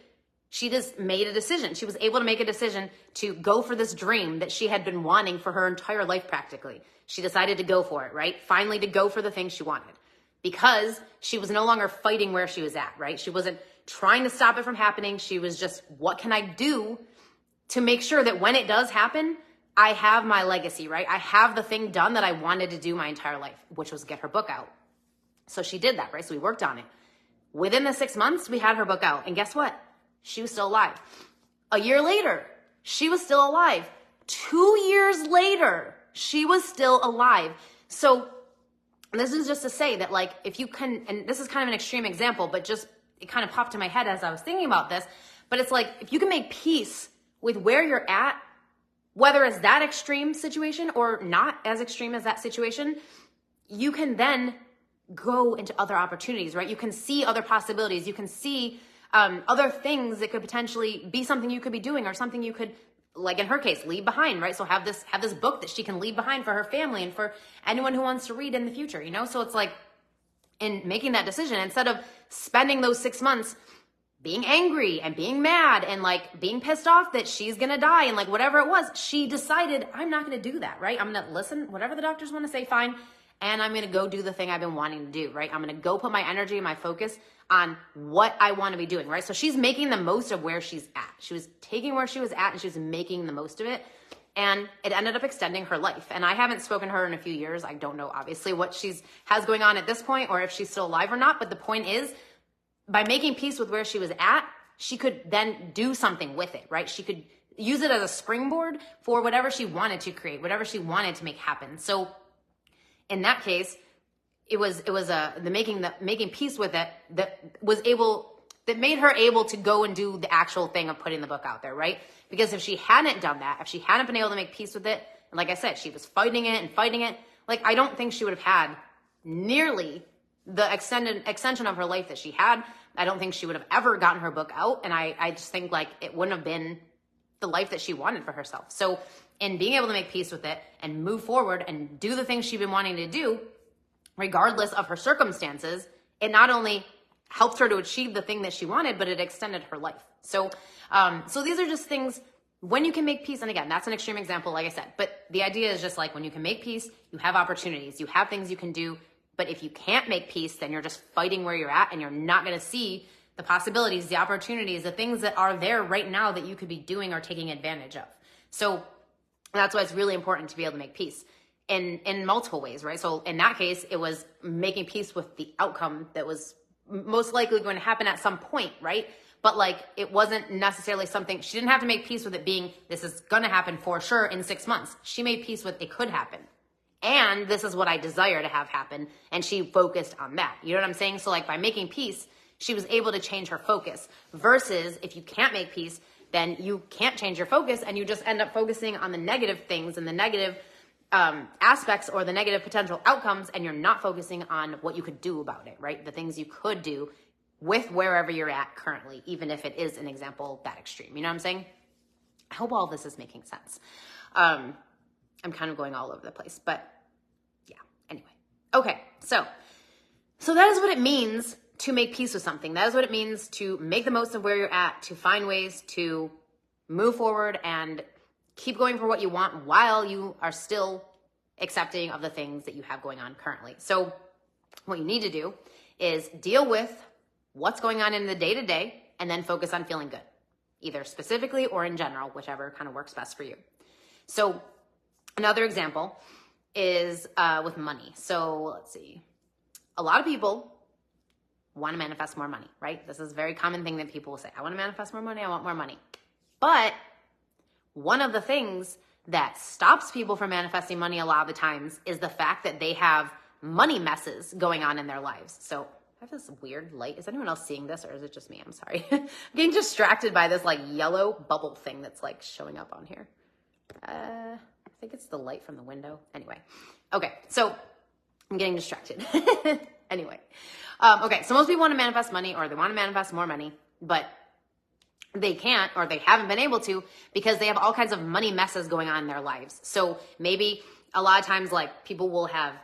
she just made a decision. She was able to make a decision to go for this dream that she had been wanting for her entire life practically. She decided to go for it, right? Finally, to go for the thing she wanted, because she was no longer fighting where she was at, right? She wasn't trying to stop it from happening. She was just, what can I do to make sure that when it does happen, I have my legacy, right? I have the thing done that I wanted to do my entire life, which was get her book out. So she did that, right? So we worked on it. Within the 6 months, we had her book out. And guess what? She was still alive. A year later, she was still alive. 2 years later, she was still alive. So this is just to say that, like, if you can, and this is kind of an extreme example, but just, it kind of popped in my head as I was thinking about this, but it's like, if you can make peace with where you're at, whether it's that extreme situation or not as extreme as that situation, you can then go into other opportunities, right? You can see other possibilities. You can see other things that could potentially be something you could be doing, or something you could, like in her case, leave behind, right? So have this book that she can leave behind for her family and for anyone who wants to read in the future, you know? So it's like, in making that decision, instead of spending those 6 months being angry and being mad and like being pissed off that she's gonna die and like whatever it was, she decided, I'm not gonna do that, right? I'm gonna listen, whatever the doctors wanna say, fine. And I'm gonna go do the thing I've been wanting to do, right? I'm gonna go put my energy and my focus on what I wanna be doing, right? So she's making the most of where she's at. She was taking where she was at and she was making the most of it. and it ended up extending her life. And I haven't spoken to her in a few years. I don't know, obviously, what has going on at this point or if she's still alive or not. But the point is, by making peace with where she was at, she could then do something with it, right? She could use it as a springboard for whatever she wanted to create, whatever she wanted to make happen. So in that case, it was the making peace with it that made her able to go and do the actual thing of putting the book out there, right? Because if she hadn't done that, if she hadn't been able to make peace with it, and like I said, she was fighting it, like I don't think she would have had nearly the extension of her life that she had. I don't think she would have ever gotten her book out. And I just think like it wouldn't have been the life that she wanted for herself. So in being able to make peace with it and move forward and do the things she'd been wanting to do, regardless of her circumstances, it not only helped her to achieve the thing that she wanted, but it extended her life. So these are just things when you can make peace. And again, that's an extreme example, like I said, but the idea is just like when you can make peace, you have opportunities, you have things you can do. But if you can't make peace, then you're just fighting where you're at and you're not going to see the possibilities, the opportunities, the things that are there right now that you could be doing or taking advantage of. So that's why it's really important to be able to make peace in multiple ways, right? So in that case, it was making peace with the outcome that was most likely going to happen at some point, right? But like, it wasn't necessarily something, she didn't have to make peace with it being, this is going to happen for sure in 6 months. She made peace with it could happen. And this is what I desire to have happen. And she focused on that. You know what I'm saying? So like by making peace, she was able to change her focus versus if you can't make peace, then you can't change your focus and you just end up focusing on the negative things and the negative aspects or the negative potential outcomes. And you're not focusing on what you could do about it, right? The things you could do with wherever you're at currently, even if it is an example that extreme. You know what I'm saying? I hope all this is making sense. I'm kind of going all over the place, but yeah, anyway. Okay, so that is what it means to make peace with something. That is what it means to make the most of where you're at, to find ways to move forward and keep going for what you want while you are still accepting of the things that you have going on currently. So what you need to do is deal with what's going on in the day-to-day and then focus on feeling good, either specifically or in general, whichever kind of works best for you. So another example is with money. So let's see. A lot of people want to manifest more money, right? This is a very common thing that people will say. I want to manifest more money. I want more money. But one of the things that stops people from manifesting money a lot of the times is the fact that they have money messes going on in their lives. So I have this weird light. Is anyone else seeing this or is it just me? I'm sorry. I'm getting distracted by this like yellow bubble thing that's like showing up on here. I think it's the light from the window. Anyway. Okay. So I'm getting distracted. Anyway. Okay. So most people want to manifest money or they want to manifest more money, but they can't or they haven't been able to because they have all kinds of money messes going on in their lives. So maybe a lot of times like people will have,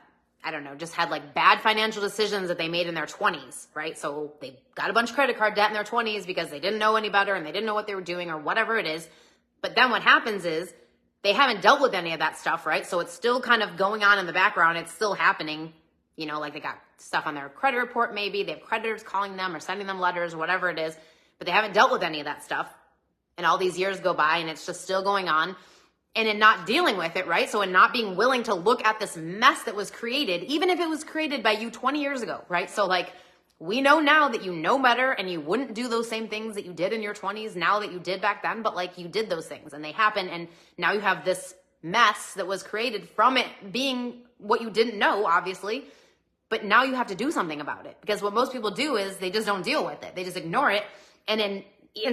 I don't know, just had like bad financial decisions that they made in their 20s, right? So they got a bunch of credit card debt in their 20s because they didn't know any better and they didn't know what they were doing or whatever it is. But then what happens is they haven't dealt with any of that stuff, right? So it's still kind of going on in the background. It's still happening, you know, like they got stuff on their credit report maybe. They have creditors calling them or sending them letters or whatever it is, but they haven't dealt with any of that stuff. And all these years go by and it's just still going on. And in not dealing with it, right? So in not being willing to look at this mess that was created, even if it was created by you 20 years ago, right? So like, we know now that you know better and you wouldn't do those same things that you did in your 20s now that you did back then, but like you did those things and they happen. And now you have this mess that was created from it being what you didn't know, obviously, but now you have to do something about it because what most people do is they just don't deal with it. They just ignore it. And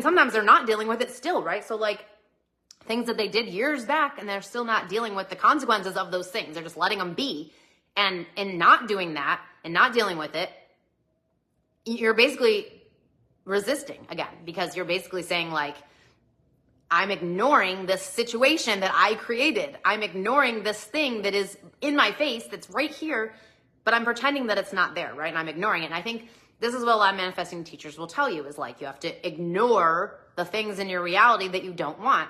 sometimes they're not dealing with it still, right? So like, things that they did years back and they're still not dealing with the consequences of those things. They're just letting them be. And in not doing that and not dealing with it, you're basically resisting again, because you're basically saying like, I'm ignoring this situation that I created. I'm ignoring this thing that is in my face that's right here, but I'm pretending that it's not there, right? And I'm ignoring it. And I think this is what a lot of manifesting teachers will tell you is like, you have to ignore the things in your reality that you don't want.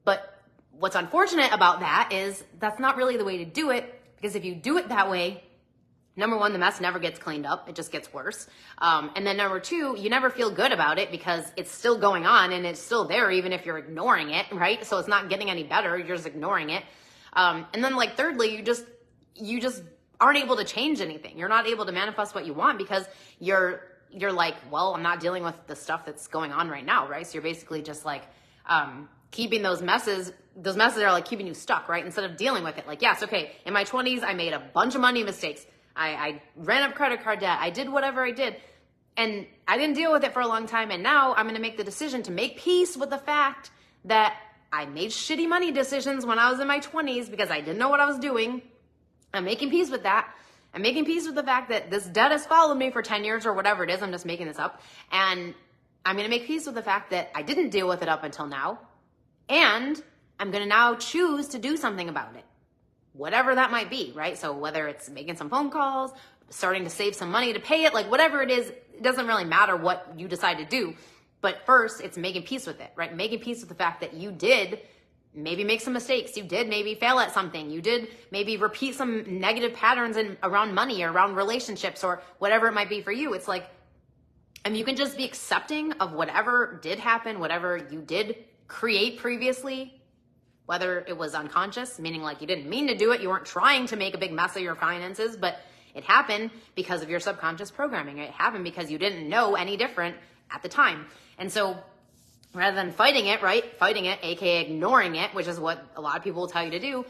But what's unfortunate about that is that's not really the way to do it, because if you do it that way, Number one, the mess never gets cleaned up. It just gets worse. And then number two, you never feel good about it because it's still going on and it's still there even if you're ignoring it, right? So it's not getting any better. You're just ignoring it. And then like thirdly, you just aren't able to change anything. You're not able to manifest what you want because you're like, well, I'm not dealing with the stuff that's going on right now, right? So you're basically just like keeping those messes are like keeping you stuck, right? Instead of dealing with it. Like, yes, okay, in my 20s, I made a bunch of money mistakes. I ran up credit card debt. I did whatever I did. And I didn't deal with it for a long time. And now I'm going to make the decision to make peace with the fact that I made shitty money decisions when I was in my 20s because I didn't know what I was doing. I'm making peace with that. I'm making peace with the fact that this debt has followed me for 10 years or whatever it is. I'm just making this up. And I'm going to make peace with the fact that I didn't deal with it up until now. And I'm going to now choose to do something about it. Whatever that might be, right? So whether it's making some phone calls, starting to save some money to pay it, like whatever it is, it doesn't really matter what you decide to do. But first, it's making peace with it, right? Making peace with the fact that you did maybe make some mistakes. You did maybe fail at something. You did maybe repeat some negative patterns around money or around relationships or whatever it might be for you. It's like, and you can just be accepting of whatever did happen, whatever you did create previously, whether it was unconscious, meaning like you didn't mean to do it, you weren't trying to make a big mess of your finances, but it happened because of your subconscious programming. It happened because you didn't know any different at the time. And so rather than fighting it, right? Fighting it, aka ignoring it, which is what a lot of people will tell you to do,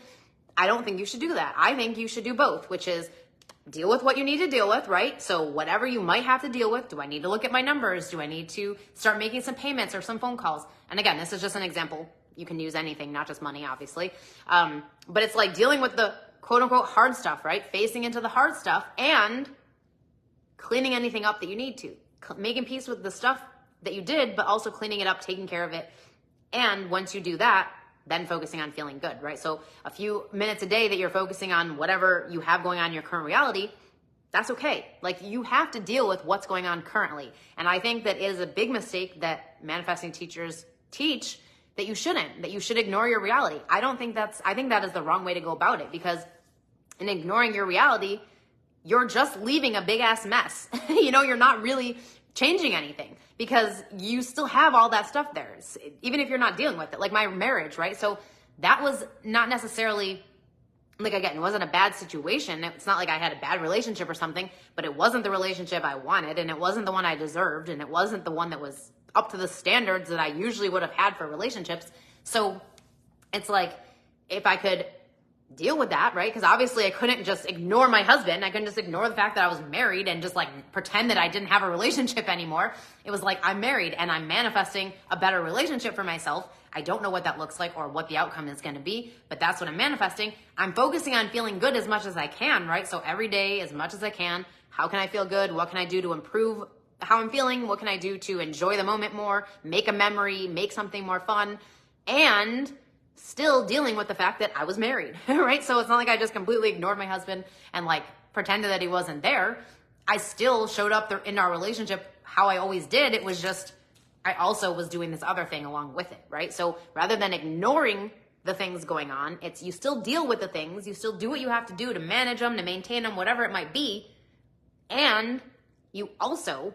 I don't think you should do that. I think you should do both, which is deal with what you need to deal with, right? So whatever you might have to deal with, do I need to look at my numbers? Do I need to start making some payments or some phone calls? And again, this is just an example. You can use anything, not just money, obviously. But it's like dealing with the quote unquote hard stuff, right? Facing into the hard stuff and cleaning anything up that you need to. Making peace with the stuff that you did, but also cleaning it up, taking care of it. And once you do that, then focusing on feeling good, right? So a few minutes a day that you're focusing on whatever you have going on in your current reality, that's okay. Like you have to deal with what's going on currently. And I think that is a big mistake that manifesting teachers teach, that you shouldn't, that you should ignore your reality. I think that is the wrong way to go about it, because in ignoring your reality, you're just leaving a big ass mess. You're not really changing anything because you still have all that stuff there, even if you're not dealing with it. Like my marriage, right? So that was not necessarily, like, again, it wasn't a bad situation. It's not like I had a bad relationship or something, but it wasn't the relationship I wanted, and it wasn't the one I deserved, and it wasn't the one that was up to the standards that I usually would have had for relationships. So it's like, if I could deal with that, right? Because obviously I couldn't just ignore my husband. I couldn't just ignore the fact that I was married and just like pretend that I didn't have a relationship anymore. It was like, I'm married and I'm manifesting a better relationship for myself. I don't know what that looks like or what the outcome is going to be, but that's what I'm manifesting. I'm focusing on feeling good as much as I can, right? So every day, as much as I can, how can I feel good? What can I do to improve how I'm feeling? What can I do to enjoy the moment more, make a memory, make something more fun, and still dealing with the fact that I was married, right? So it's not like I just completely ignored my husband and like pretended that he wasn't there. I still showed up there in our relationship how I always did. It was just, I also was doing this other thing along with it, right? So rather than ignoring the things going on, it's you still deal with the things, you still do what you have to do to manage them, to maintain them, whatever it might be, and you also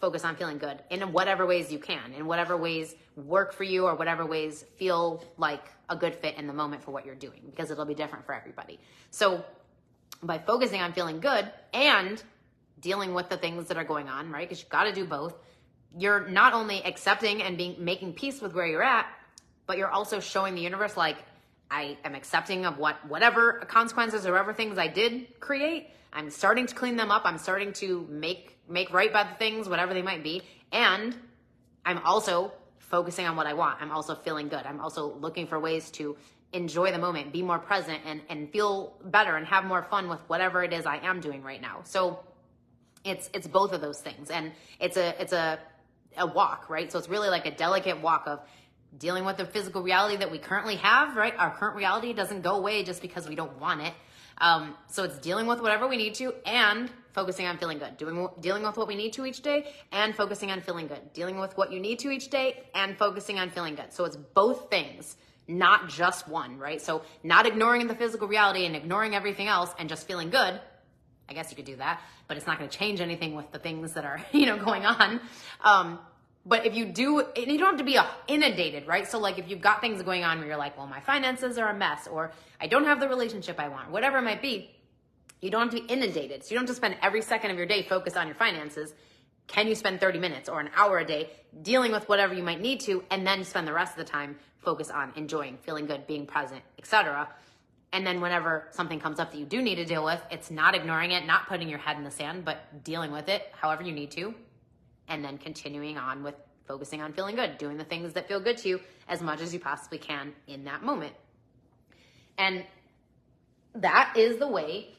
focus on feeling good in whatever ways you can, in whatever ways work for you or whatever ways feel like a good fit in the moment for what you're doing, because it'll be different for everybody. So by focusing on feeling good and dealing with the things that are going on, right? Because you've got to do both. You're not only accepting and making peace with where you're at, but you're also showing the universe, like, I am accepting of whatever consequences or whatever things I did create. I'm starting to clean them up. I'm starting to make right by the things, whatever they might be. And I'm also focusing on what I want. I'm also feeling good. I'm also looking for ways to enjoy the moment, be more present, and feel better and have more fun with whatever it is I am doing right now. So it's both of those things. And it's a walk, right? So it's really like a delicate walk of dealing with the physical reality that we currently have, right? Our current reality doesn't go away just because we don't want it. So it's dealing with whatever we need to and focusing on feeling good, dealing with what we need to each day and focusing on feeling good, dealing with what you need to each day and focusing on feeling good. So it's both things, not just one, right? So not ignoring the physical reality and ignoring everything else and just feeling good, I guess you could do that, but it's not going to change anything with the things that are, going on. But if you do, and you don't have to be inundated, right? So like if you've got things going on where you're like, well, my finances are a mess, or I don't have the relationship I want, whatever it might be, you don't have to be inundated. So you don't have to spend every second of your day focused on your finances. Can you spend 30 minutes or an hour a day dealing with whatever you might need to, and then spend the rest of the time focused on enjoying, feeling good, being present, etc. And then whenever something comes up that you do need to deal with, it's not ignoring it, not putting your head in the sand, but dealing with it however you need to, and then continuing on with focusing on feeling good, doing the things that feel good to you as much as you possibly can in that moment. And that is the way,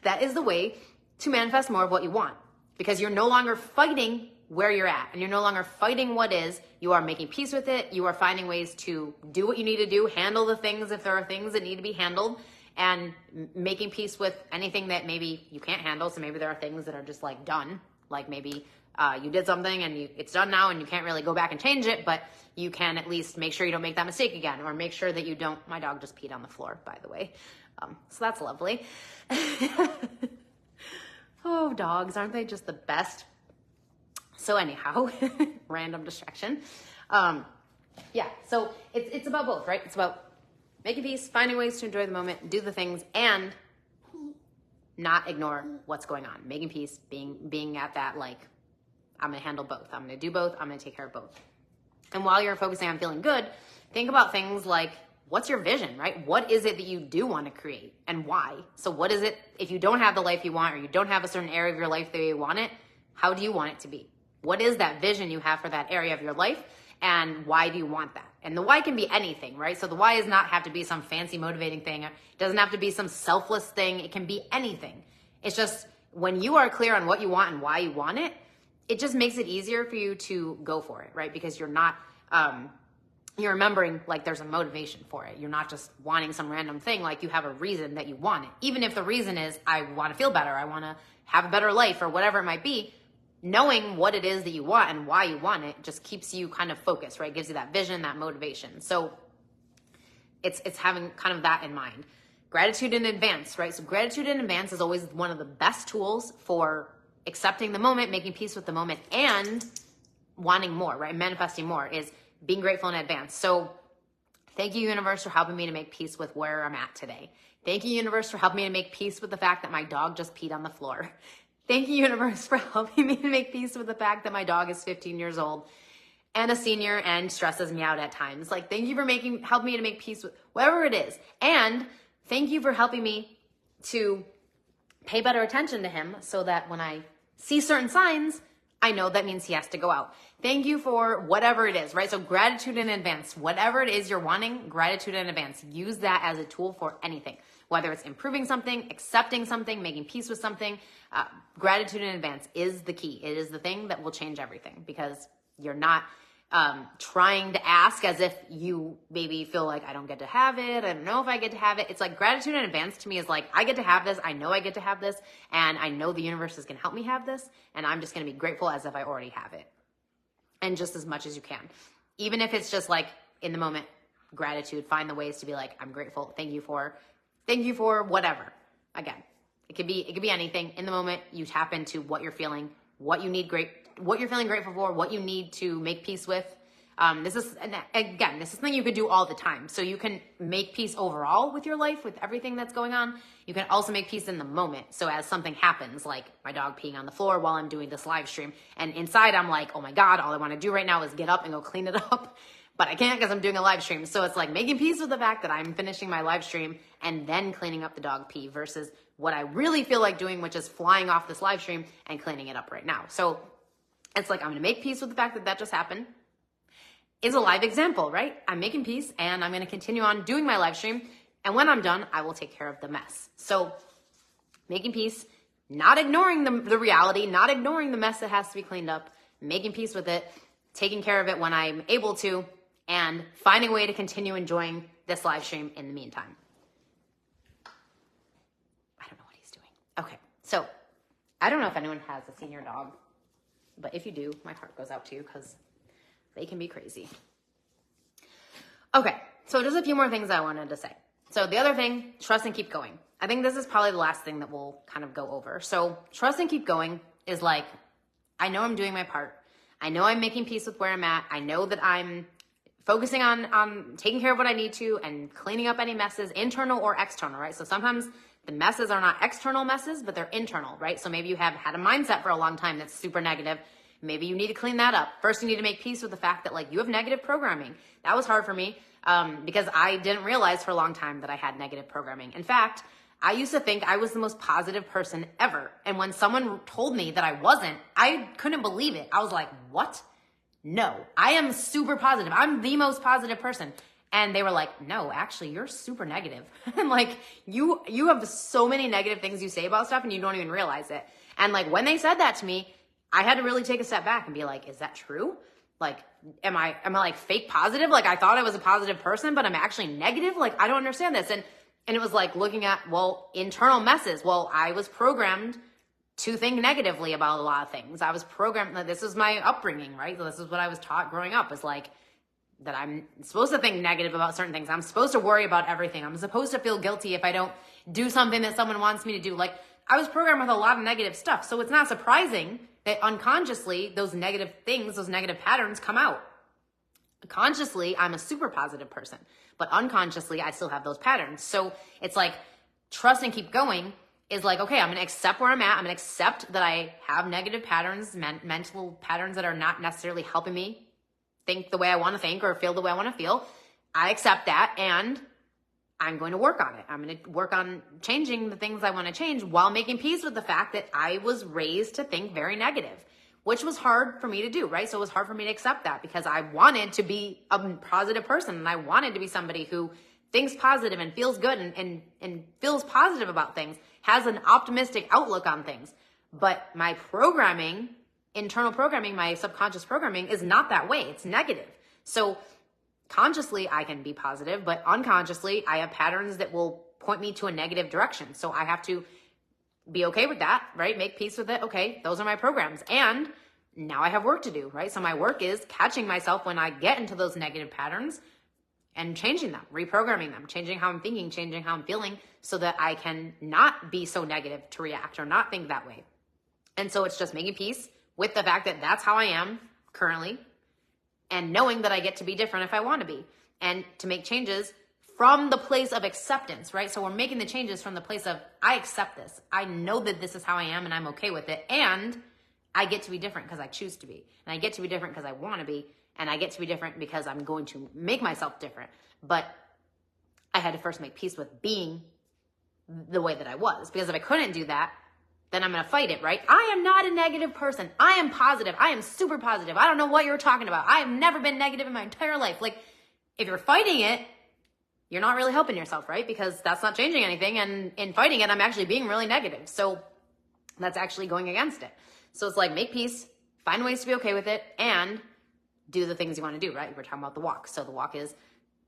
that is the way to manifest more of what you want, because you're no longer fighting where you're at, and you're no longer fighting what is. You are making peace with it. You are finding ways to do what you need to do, handle the things if there are things that need to be handled, and making peace with anything that maybe you can't handle. So maybe there are things that are just like done, like maybe you did something and it's done now and you can't really go back and change it, but you can at least make sure you don't make that mistake again, or make sure that you don't. My dog just peed on the floor, by the way. So that's lovely. Oh, dogs, aren't they just the best? So anyhow, random distraction. Yeah, so it's about both, right? It's about making peace, finding ways to enjoy the moment, do the things, and not ignore what's going on. Making peace, being at that, like, I'm gonna handle both. I'm gonna do both. I'm gonna take care of both. And while you're focusing on feeling good, think about things like, what's your vision, right? What is it that you do want to create, and why? So what is it, if you don't have the life you want, or you don't have a certain area of your life that you want it, how do you want it to be? What is that vision you have for that area of your life, and why do you want that? And the why can be anything, right? So the why does not have to be some fancy motivating thing. It doesn't have to be some selfless thing. It can be anything. It's just when you are clear on what you want and why you want it, it just makes it easier for you to go for it, right? Because you're not, you're remembering like there's a motivation for it. You're not just wanting some random thing, like you have a reason that you want it. Even if the reason is, I want to feel better, I want to have a better life, or whatever it might be, knowing what it is that you want and why you want it just keeps you kind of focused, right? Gives you that vision, that motivation. So it's having kind of that in mind. Gratitude in advance, right? So gratitude in advance is always one of the best tools for accepting the moment, making peace with the moment, and wanting more, right? Manifesting more is being grateful in advance. So thank you, universe, for helping me to make peace with where I'm at today. Thank you, universe, for helping me to make peace with the fact that my dog just peed on the floor. Thank you, universe, for helping me to make peace with the fact that my dog is 15 years old and a senior and stresses me out at times. Like, thank you for helping me to make peace with whatever it is. And thank you for helping me to pay better attention to him so that when I see certain signs, I know that means he has to go out. Thank you for whatever it is, right? So gratitude in advance. Whatever it is you're wanting, gratitude in advance. Use that as a tool for anything. Whether it's improving something, accepting something, making peace with something, gratitude in advance is the key. It is the thing that will change everything, because you're not trying to ask as if you maybe feel like, I don't get to have it. I don't know if I get to have it. It's like gratitude in advance to me is like, I get to have this. I know I get to have this. And I know the universe is going to help me have this. And I'm just going to be grateful as if I already have it. And just as much as you can. Even if it's just like in the moment, gratitude, find the ways to be like, I'm grateful. Thank you for whatever. Again, it could be anything. In the moment, you tap into what you're feeling, what you need what you're feeling grateful for, what you need to make peace with. This is something you could do all the time. So you can make peace overall with your life, with everything that's going on. You can also make peace in the moment. So as something happens, like my dog peeing on the floor while I'm doing this live stream, and inside I'm like, oh my God, all I want to do right now is get up and go clean it up. But I can't because I'm doing a live stream. So it's like making peace with the fact that I'm finishing my live stream and then cleaning up the dog pee versus what I really feel like doing, which is flying off this live stream and cleaning it up right now. So it's like, I'm going to make peace with the fact that that just happened. Is a live example, right? I'm making peace and I'm going to continue on doing my live stream. And when I'm done, I will take care of the mess. So making peace, not ignoring the reality, not ignoring the mess that has to be cleaned up, making peace with it, taking care of it when I'm able to, and finding a way to continue enjoying this live stream in the meantime. I don't know what he's doing. Okay, so I don't know if anyone has a senior dog, but if you do, my heart goes out to you because they can be crazy. Okay, so just a few more things I wanted to say. So the other thing, trust and keep going. I think this is probably the last thing that we'll kind of go over. So trust and keep going is like, I know I'm doing my part. I know I'm making peace with where I'm at. I know that I'm focusing on taking care of what I need to and cleaning up any messes, internal or external, right? So sometimes the messes are not external messes, but they're internal, right? So maybe you have had a mindset for a long time that's super negative. Maybe you need to clean that up. First, you need to make peace with the fact that like you have negative programming. That was hard for me because I didn't realize for a long time that I had negative programming. In fact, I used to think I was the most positive person ever. And when someone told me that I wasn't, I couldn't believe it. I was like, what? No, I am super positive. I'm the most positive person. And they were like, no, actually, you're super negative. And like, you have so many negative things you say about stuff and you don't even realize it. And like, when they said that to me, I had to really take a step back and be like, is that true? Like, am I like fake positive? Like I thought I was a positive person, but I'm actually negative. Like, I don't understand this. And it was like looking at, well, internal messes. Well, I was programmed to think negatively about a lot of things. I was programmed, this is my upbringing, right? So this is what I was taught growing up, is like, that I'm supposed to think negative about certain things. I'm supposed to worry about everything. I'm supposed to feel guilty if I don't do something that someone wants me to do. Like, I was programmed with a lot of negative stuff. So it's not surprising that unconsciously those negative things, those negative patterns come out. Consciously, I'm a super positive person, but unconsciously, I still have those patterns. So it's like, trust and keep going is like, okay, I'm going to accept where I'm at. I'm going to accept that I have negative patterns, mental patterns that are not necessarily helping me think the way I want to think or feel the way I want to feel. I accept that and I'm going to work on it. I'm going to work on changing the things I want to change while making peace with the fact that I was raised to think very negative, which was hard for me to do, right? So it was hard for me to accept that because I wanted to be a positive person and I wanted to be somebody who thinks positive and feels good and feels positive about things, has an optimistic outlook on things. But my programming, internal programming, my subconscious programming is not that way. It's negative. So consciously I can be positive, but unconsciously I have patterns that will point me to a negative direction. So I have to be okay with that, right? Make peace with it. Okay, those are my programs. And now I have work to do, right? So my work is catching myself when I get into those negative patterns and changing them, reprogramming them, changing how I'm thinking, changing how I'm feeling so that I can not be so negative to react or not think that way. And so it's just making peace with the fact that that's how I am currently and knowing that I get to be different if I want to be and to make changes from the place of acceptance, right? So we're making the changes from the place of, I accept this. I know that this is how I am and I'm okay with it. And I get to be different because I choose to be. And I get to be different because I want to be. And I get to be different because I'm going to make myself different. But I had to first make peace with being the way that I was. Because if I couldn't do that, then I'm going to fight it, right? I am not a negative person. I am positive. I am super positive. I don't know what you're talking about. I have never been negative in my entire life. Like, if you're fighting it, you're not really helping yourself, right? Because that's not changing anything. And in fighting it, I'm actually being really negative. So that's actually going against it. So it's like, make peace, find ways to be okay with it, and do the things you want to do, right? We're talking about the walk. So the walk is,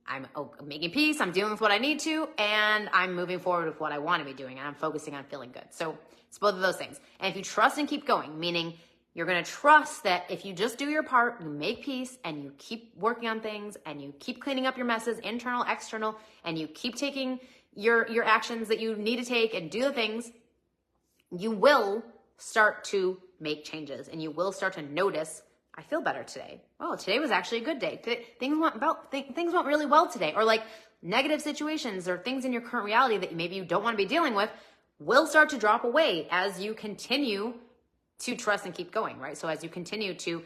I'm making peace, I'm dealing with what I need to, and I'm moving forward with what I want to be doing, and I'm focusing on feeling good. So it's both of those things. And if you trust and keep going, meaning you're going to trust that if you just do your part, you make peace, and you keep working on things, and you keep cleaning up your messes, internal, external, and you keep taking your actions that you need to take and do the things, you will start to make changes, and you will start to notice, I feel better today. Oh, today was actually a good day. Things went really well today. Or like negative situations or things in your current reality that maybe you don't want to be dealing with will start to drop away as you continue to trust and keep going, right? So as you continue to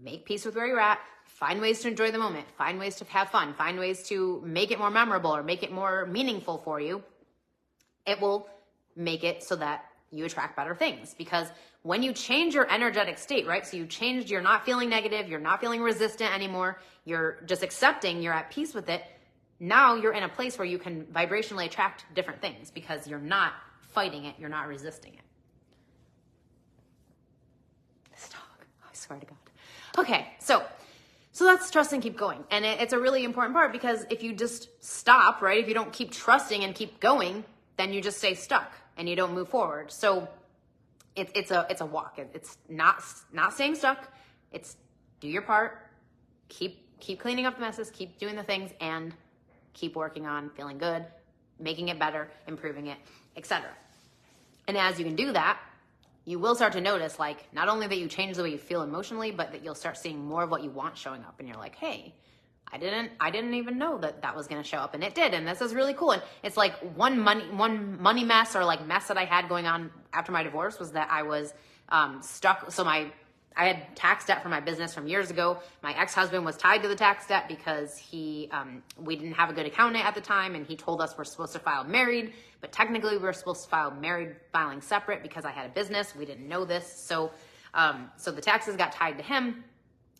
make peace with where you're at, find ways to enjoy the moment, find ways to have fun, find ways to make it more memorable or make it more meaningful for you, it will make it so that you attract better things. Because when you change your energetic state, right? So you changed, you're not feeling negative, you're not feeling resistant anymore, you're just accepting, you're at peace with it. Now you're in a place where you can vibrationally attract different things because you're not fighting it, you're not resisting it. This dog, I swear to God. Okay, so that's trust and keep going. And it's a really important part because if you just stop, right? If you don't keep trusting and keep going, then you just stay stuck and you don't move forward. So it's a walk. It's not staying stuck. It's do your part, keep cleaning up the messes, keep doing the things, and keep working on feeling good, making it better, improving it, etc. And as you can do that, you will start to notice, like, not only that you change the way you feel emotionally, but that you'll start seeing more of what you want showing up. And you're like, hey, I didn't even know that was going to show up, and it did. And this is really cool. And it's like one money mess or like mess that I had going on after my divorce was that I was stuck. So I had tax debt for my business from years ago. My ex-husband was tied to the tax debt because we didn't have a good accountant at the time, and he told us we're supposed to file married, but technically we were supposed to file married filing separate because I had a business. We didn't know this. So the taxes got tied to him.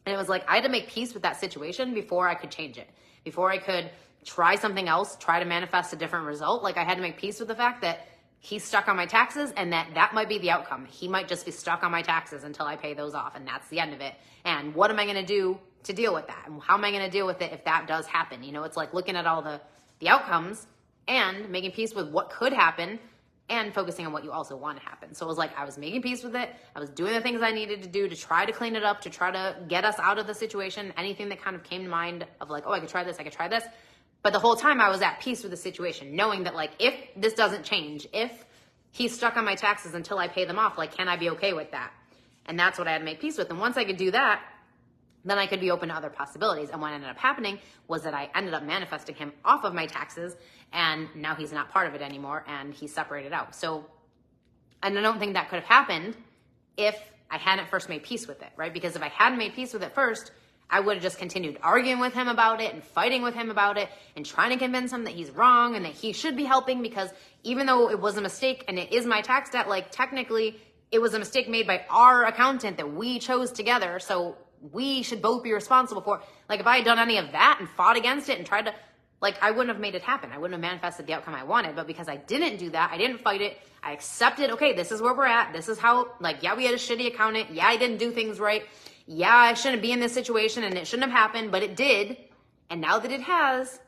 And it was like, I had to make peace with that situation before I could change it, before I could try something else, try to manifest a different result. Like, I had to make peace with the fact that he's stuck on my taxes, and that might be the outcome. He might just be stuck on my taxes until I pay those off, and that's the end of it. And what am I going to do to deal with that? And how am I going to deal with it if that does happen? You know, it's like looking at all the outcomes and making peace with what could happen and focusing on what you also want to happen. So it was like, I was making peace with it. I was doing the things I needed to do to try to clean it up, to try to get us out of the situation. Anything that kind of came to mind of like, oh, I could try this, I could try this. But the whole time I was at peace with the situation, knowing that like, if this doesn't change, if he's stuck on my taxes until I pay them off, like, can I be okay with that? And that's what I had to make peace with. And once I could do that, then I could be open to other possibilities. And what ended up happening was that I ended up manifesting him off of my taxes, and now he's not part of it anymore, and he's separated out. So, and I don't think that could have happened if I hadn't first made peace with it, right? Because if I hadn't made peace with it first, I would have just continued arguing with him about it and fighting with him about it and trying to convince him that he's wrong and that he should be helping, because even though it was a mistake and it is my tax debt, like, technically it was a mistake made by our accountant that we chose together. So we should both be responsible for. Like, if I had done any of that and fought against it and tried to, like, I wouldn't have made it happen. I wouldn't have manifested the outcome I wanted. But because I didn't do that, I didn't fight it. I accepted, okay, this is where we're at. This is how, like, yeah, we had a shitty accountant. Yeah, I didn't do things right. Yeah, I shouldn't be in this situation and it shouldn't have happened, but it did. And now that it has,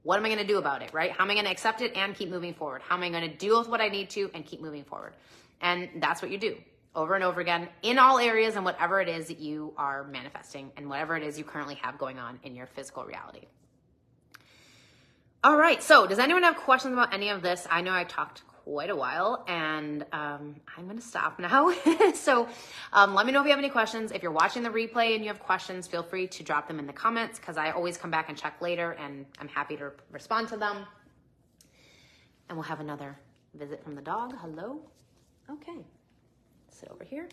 what am I going to do about it, right? How am I going to accept it and keep moving forward? How am I going to deal with what I need to and keep moving forward? And that's what you do over and over again in all areas and whatever it is that you are manifesting and whatever it is you currently have going on in your physical reality. All right, so does anyone have questions about any of this? I know I talked quite a while, and I'm going to stop now. So let me know if you have any questions. If you're watching the replay and you have questions, feel free to drop them in the comments, because I always come back and check later, and I'm happy to respond to them. And we'll have another visit from the dog. Hello. Okay. Sit over here.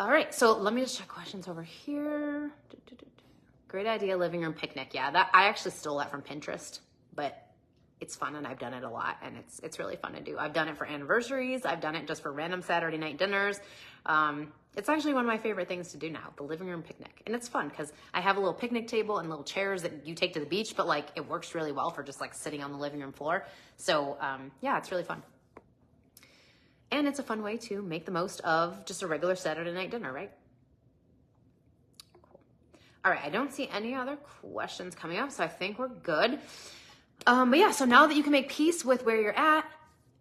All right, so let me just check questions over here. Great idea, living room picnic. Yeah, that I actually stole that from Pinterest, but it's fun and I've done it a lot, and it's really fun to do. I've done it for anniversaries. I've done it just for random Saturday night dinners. It's actually one of my favorite things to do now, the living room picnic. And it's fun because I have a little picnic table and little chairs that you take to the beach, but like it works really well for just like sitting on the living room floor. So yeah, it's really fun. And it's a fun way to make the most of just a regular Saturday night dinner, right? Cool. All right, I don't see any other questions coming up, so I think we're good. But yeah, so now that you can make peace with where you're at,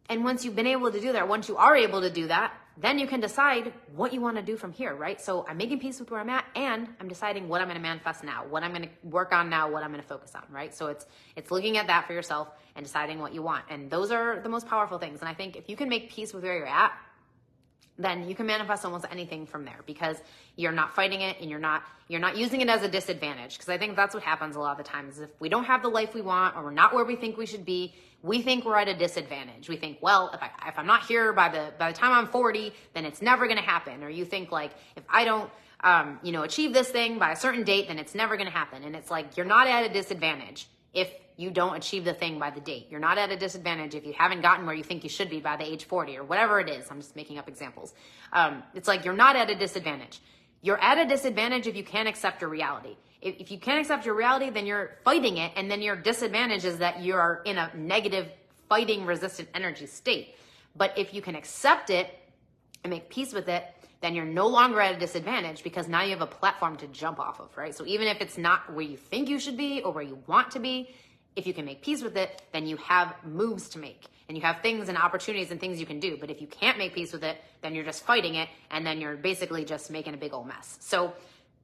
and once you've been able to do that, once you are able to do that, then you can decide what you want to do from here, right? So I'm making peace with where I'm at, and I'm deciding what I'm going to manifest now, what I'm going to work on now, what I'm going to focus on, right? So it's looking at that for yourself and deciding what you want. And those are the most powerful things. And I think if you can make peace with where you're at, then you can manifest almost anything from there, because you're not fighting it and you're not using it as a disadvantage. Because I think that's what happens a lot of the times. If we don't have the life we want, or we're not where we think we should be, we think we're at a disadvantage. We think, well, if I'm not here by the time I'm 40, then it's never going to happen. Or you think like, if I don't achieve this thing by a certain date, then it's never going to happen. And it's like, you're not at a disadvantage if you don't achieve the thing by the date. You're not at a disadvantage if you haven't gotten where you think you should be by the age 40 or whatever it is. I'm just making up examples. It's like, you're not at a disadvantage. You're at a disadvantage if you can't accept your reality. If you can't accept your reality, then you're fighting it. And then your disadvantage is that you're in a negative, fighting, resistant energy state. But if you can accept it and make peace with it, then you're no longer at a disadvantage, because now you have a platform to jump off of, right? So even if it's not where you think you should be or where you want to be, if you can make peace with it, then you have moves to make, and you have things and opportunities and things you can do. But if you can't make peace with it, then you're just fighting it, and then you're basically just making a big old mess. So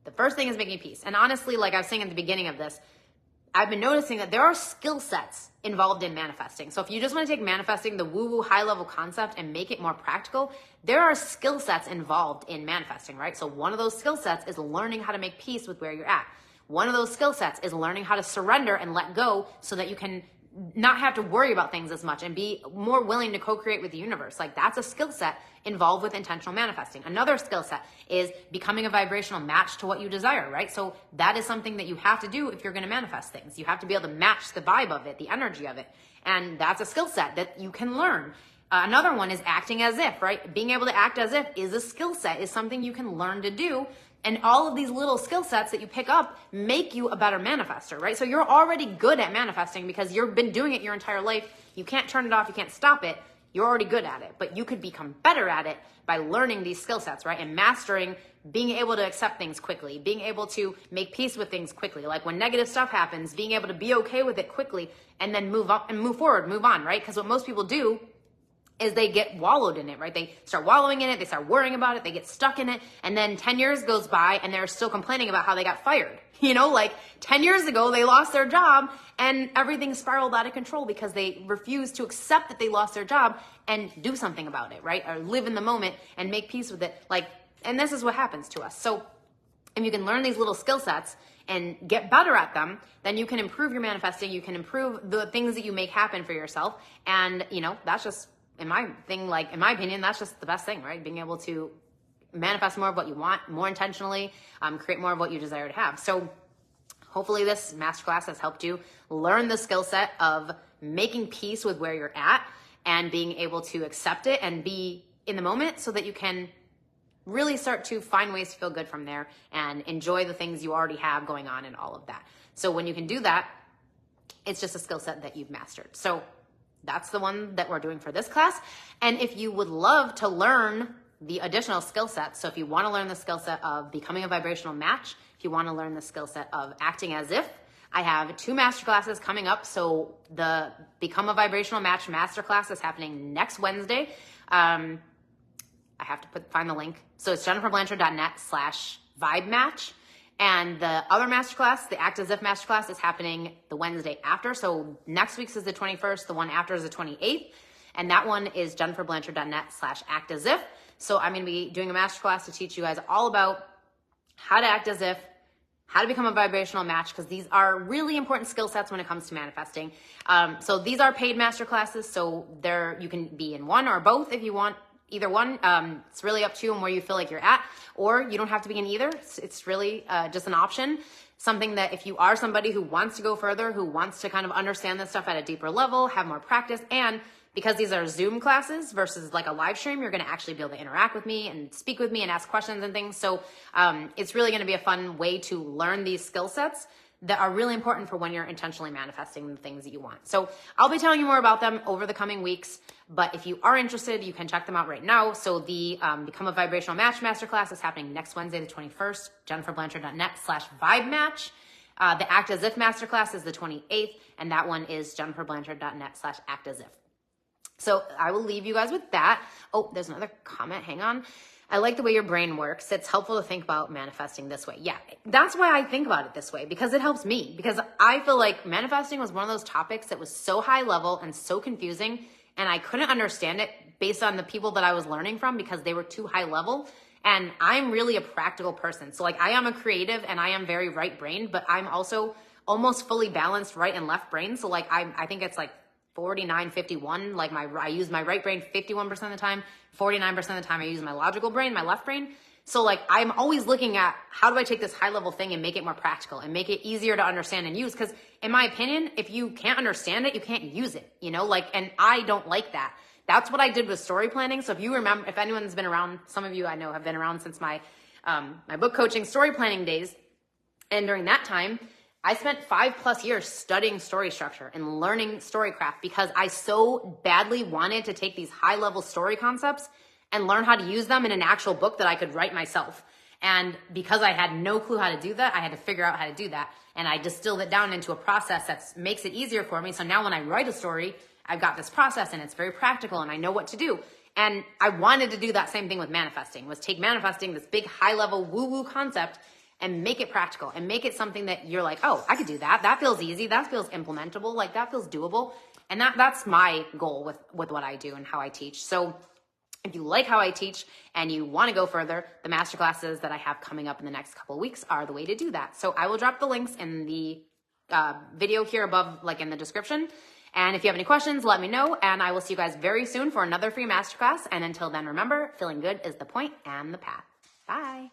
the first thing is making peace. And honestly, like I was saying at the beginning of this, I've been noticing that there are skill sets involved in manifesting. So if you just want to take manifesting, the woo-woo high-level concept, and make it more practical, there are skill sets involved in manifesting, right? So one of those skill sets is learning how to make peace with where you're at. One of those skill sets is learning how to surrender and let go so that you can not have to worry about things as much and be more willing to co-create with the universe. Like, that's a skill set involved with intentional manifesting. Another skill set is becoming a vibrational match to what you desire, right? So that is something that you have to do if you're going to manifest things. You have to be able to match the vibe of it, the energy of it. And that's a skill set that you can learn. Another one is acting as if, right? Being able to act as if is a skill set, is something you can learn to do. And all of these little skill sets that you pick up make you a better manifester, right? So you're already good at manifesting because you've been doing it your entire life. You can't turn it off. You can't stop it. You're already good at it, but you could become better at it by learning these skill sets, right? And mastering being able to accept things quickly, being able to make peace with things quickly. Like when negative stuff happens, being able to be okay with it quickly and then move up and move forward, move on, right? Because what most people do is they get wallowed in it, right? They start wallowing in it, they start worrying about it, they get stuck in it, and then 10 years goes by and they're still complaining about how they got fired. You know, like 10 years ago, they lost their job and everything spiraled out of control because they refused to accept that they lost their job and do something about it, right? Or live in the moment and make peace with it. Like, and this is what happens to us. So if you can learn these little skill sets and get better at them, then you can improve your manifesting, you can improve the things that you make happen for yourself. And, you know, that's just, in my opinion, that's just the best thing, right? Being able to manifest more of what you want, more intentionally, create more of what you desire to have. So hopefully this masterclass has helped you learn the skill set of making peace with where you're at and being able to accept it and be in the moment so that you can really start to find ways to feel good from there and enjoy the things you already have going on and all of that. So when you can do that, it's just a skill set that you've mastered. So that's the one that we're doing for this class. And if you would love to learn the additional skill sets, so if you want to learn the skill set of becoming a vibrational match, if you want to learn the skill set of acting as if, I have 2 masterclasses coming up. So the Become a Vibrational Match masterclass is happening next Wednesday. I have to find the link. So it's jenniferblanchard.net/vibe-match. And the other masterclass, the Act As If masterclass, is happening the Wednesday after. So next week's is the 21st. The one after is the 28th. And that one is jenniferblanchard.net/act as if. So I'm going to be doing a masterclass to teach you guys all about how to act as if, how to become a vibrational match, because these are really important skill sets when it comes to manifesting. So these are paid masterclasses. So you can be in one or both if you want. Either one, it's really up to you and where you feel like you're at, or you don't have to be in either. It's really just an option. Something that if you are somebody who wants to go further, who wants to kind of understand this stuff at a deeper level, have more practice, and because these are Zoom classes versus like a live stream, you're going to actually be able to interact with me and speak with me and ask questions and things. So it's really going to be a fun way to learn these skill sets that are really important for when you're intentionally manifesting the things that you want. So I'll be telling you more about them over the coming weeks, but if you are interested, you can check them out right now. So the Become a Vibrational Match Masterclass is happening next Wednesday, the 21st, jenniferblanchard.net/vibe-match. The Act As If Masterclass is the 28th, and that one is jenniferblanchard.net/act as if. So I will leave you guys with that. Oh, there's another comment. Hang on. I like the way your brain works. It's helpful to think about manifesting this way. Yeah, that's why I think about it this way, because it helps me. Because I feel like manifesting was one of those topics that was so high level and so confusing, and I couldn't understand it based on the people that I was learning from because they were too high level. And I'm really a practical person. So like I am a creative and I am very right-brained, but I'm also almost fully balanced right and left brain. So like I think it's like 49-51. Like I use my right brain 51% of the time, 49% of the time I use my logical brain, my left brain. So like I'm always looking at how do I take this high level thing and make it more practical and make it easier to understand and use. Because in my opinion, if you can't understand it, you can't use it, you know, like, and I don't like that. That's what I did with story planning. So if you remember, if anyone's been around, some of you I know have been around since my book coaching story planning days. And during that time, I spent 5+ years studying story structure and learning storycraft because I so badly wanted to take these high level story concepts and learn how to use them in an actual book that I could write myself. And because I had no clue how to do that, I had to figure out how to do that. And I distilled it down into a process that makes it easier for me. So now when I write a story, I've got this process and it's very practical and I know what to do. And I wanted to do that same thing with manifesting, was take manifesting, this big high level woo-woo concept, and make it practical and make it something that you're like, oh, I could do that. That feels easy. That feels implementable. Like that feels doable. And that's my goal with what I do and how I teach. So if you like how I teach and you want to go further, the masterclasses that I have coming up in the next couple of weeks are the way to do that. So I will drop the links in the video here above, like in the description. And if you have any questions, let me know. And I will see you guys very soon for another free masterclass. And until then, remember, feeling good is the point and the path. Bye.